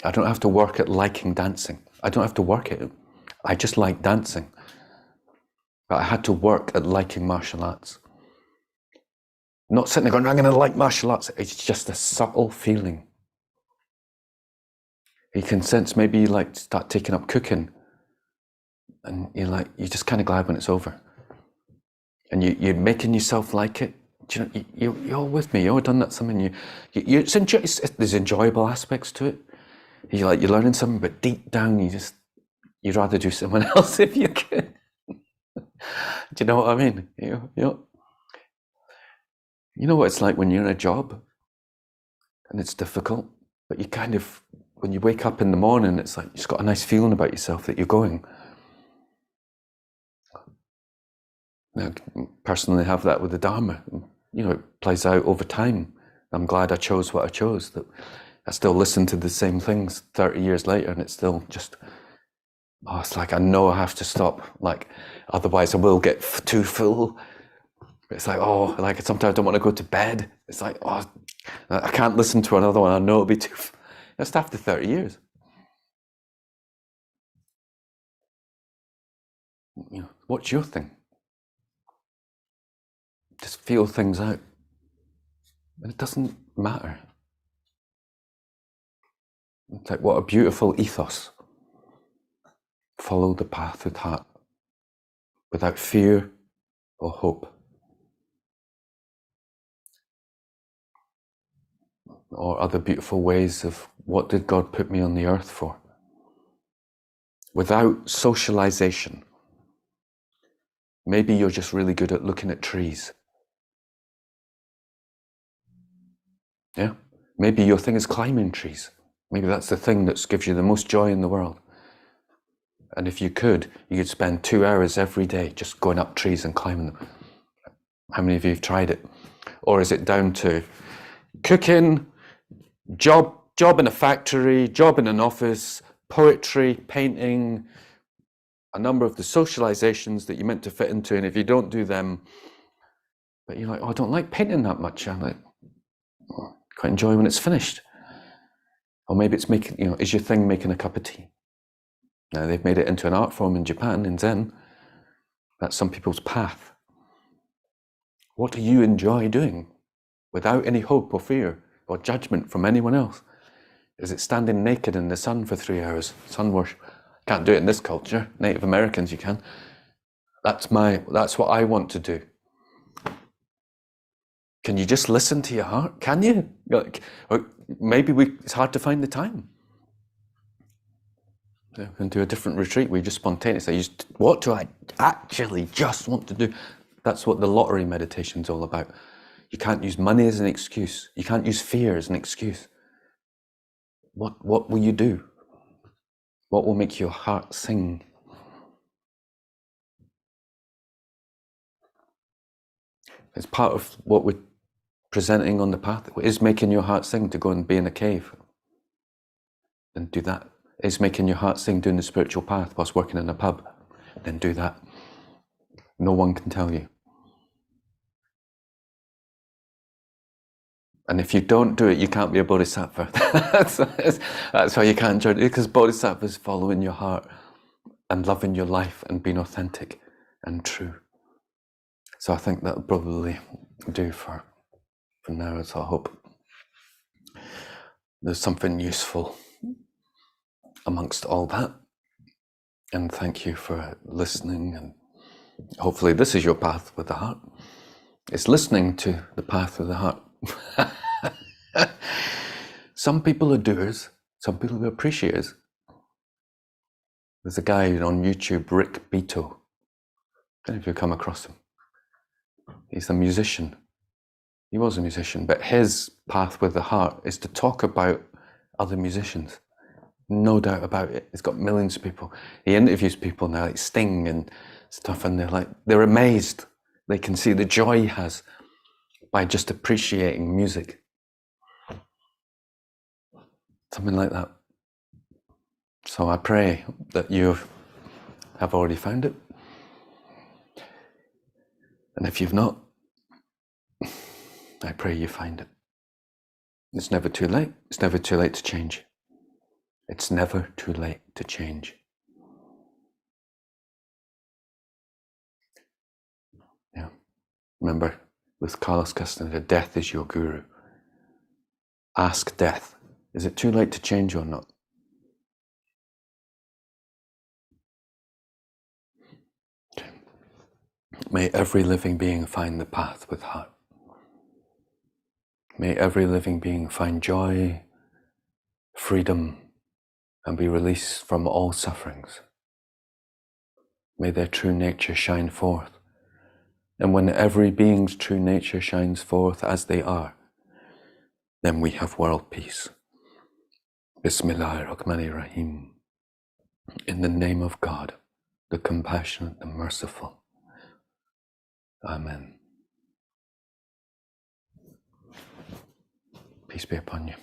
I don't have to work at liking dancing. I don't have to work at it. I just like dancing. But I had to work at liking martial arts. Not sitting there going, I'm going to like martial arts. It's just a subtle feeling. You can sense, maybe you start taking up cooking, and you're just kind of glad when it's over. And you're making yourself like it. Do you know, you're all with me. You've all done that. Something there's enjoyable aspects to it. You're learning something, but deep down you'd rather do someone else if you could. Do you know what I mean? You know what it's like when you're in a job and it's difficult, but you when you wake up in the morning, it's like you've just got a nice feeling about yourself that you're going. I personally have that with the Dharma. It plays out over time. I'm glad I chose what I chose, that I still listen to the same things 30 years later, and it's still just, it's like I know I have to stop, otherwise I will get too full. It's like sometimes I don't want to go to bed. It's like, I can't listen to another one. I know it'll be too full. That's after 30 years. What's your thing? Just feel things out. And it doesn't matter. It's like, what a beautiful ethos. Follow the path with heart, without fear or hope. Or other beautiful ways of, what did God put me on the earth for? Without socialization. Maybe you're just really good at looking at trees. Yeah? Maybe your thing is climbing trees. Maybe that's the thing that gives you the most joy in the world. And if you could spend 2 hours every day just going up trees and climbing them. How many of you have tried it? Or is it down to cooking, job in a factory, job in an office, poetry, painting, a number of the socializations that you're meant to fit into, and if you don't do them, but you're like, I don't like painting that much. I'm like, quite enjoy when it's finished. Or maybe it's making, is your thing making a cup of tea? Now, they've made it into an art form in Japan, in Zen. That's some people's path. What do you enjoy doing without any hope or fear or judgment from anyone else? Is it standing naked in the sun for 3 hours? Sun worship. Can't do it in this culture. Native Americans, you can. That's what I want to do. Can you just listen to your heart? Can you? Or maybe it's hard to find the time. We can do a different retreat. We just spontaneously, what do I actually just want to do? That's what the lottery meditation is all about. You can't use money as an excuse. You can't use fear as an excuse. What will you do? What will make your heart sing? It's part of what we're presenting on the path. Is making your heart sing to go and be in a cave and do that. Is making your heart sing doing the spiritual path whilst working in a pub, then do that. No one can tell you. And if you don't do it, you can't be a bodhisattva. That's why you can't join it, because bodhisattva is following your heart and loving your life and being authentic and true. So I think that'll probably do for now. So I hope there's something useful amongst all that. And thank you for listening. And hopefully this is your path with the heart. It's listening to the path with the heart. Some people are doers, some people are appreciators. There's a guy on YouTube, Rick Beato. I don't know if you've come across him. He's a musician. He was a musician, but his path with the heart is to talk about other musicians. No doubt about it. He's got millions of people. He interviews people now, like Sting and stuff, and they're amazed. They can see the joy he has by just appreciating music. Something like that. So I pray that you have already found it. And if you've not, I pray you find it. It's never too late. It's never too late to change. It's never too late to change. Yeah. Remember, with Carlos Castaneda, death is your guru. Ask death, is it too late to change or not? Okay. May every living being find the path with heart. May every living being find joy, freedom, and be released from all sufferings. May their true nature shine forth. And when every being's true nature shines forth as they are, then we have world peace. Bismillahirrahmanirrahim. In the name of God, the compassionate and merciful. Amen. Peace be upon you.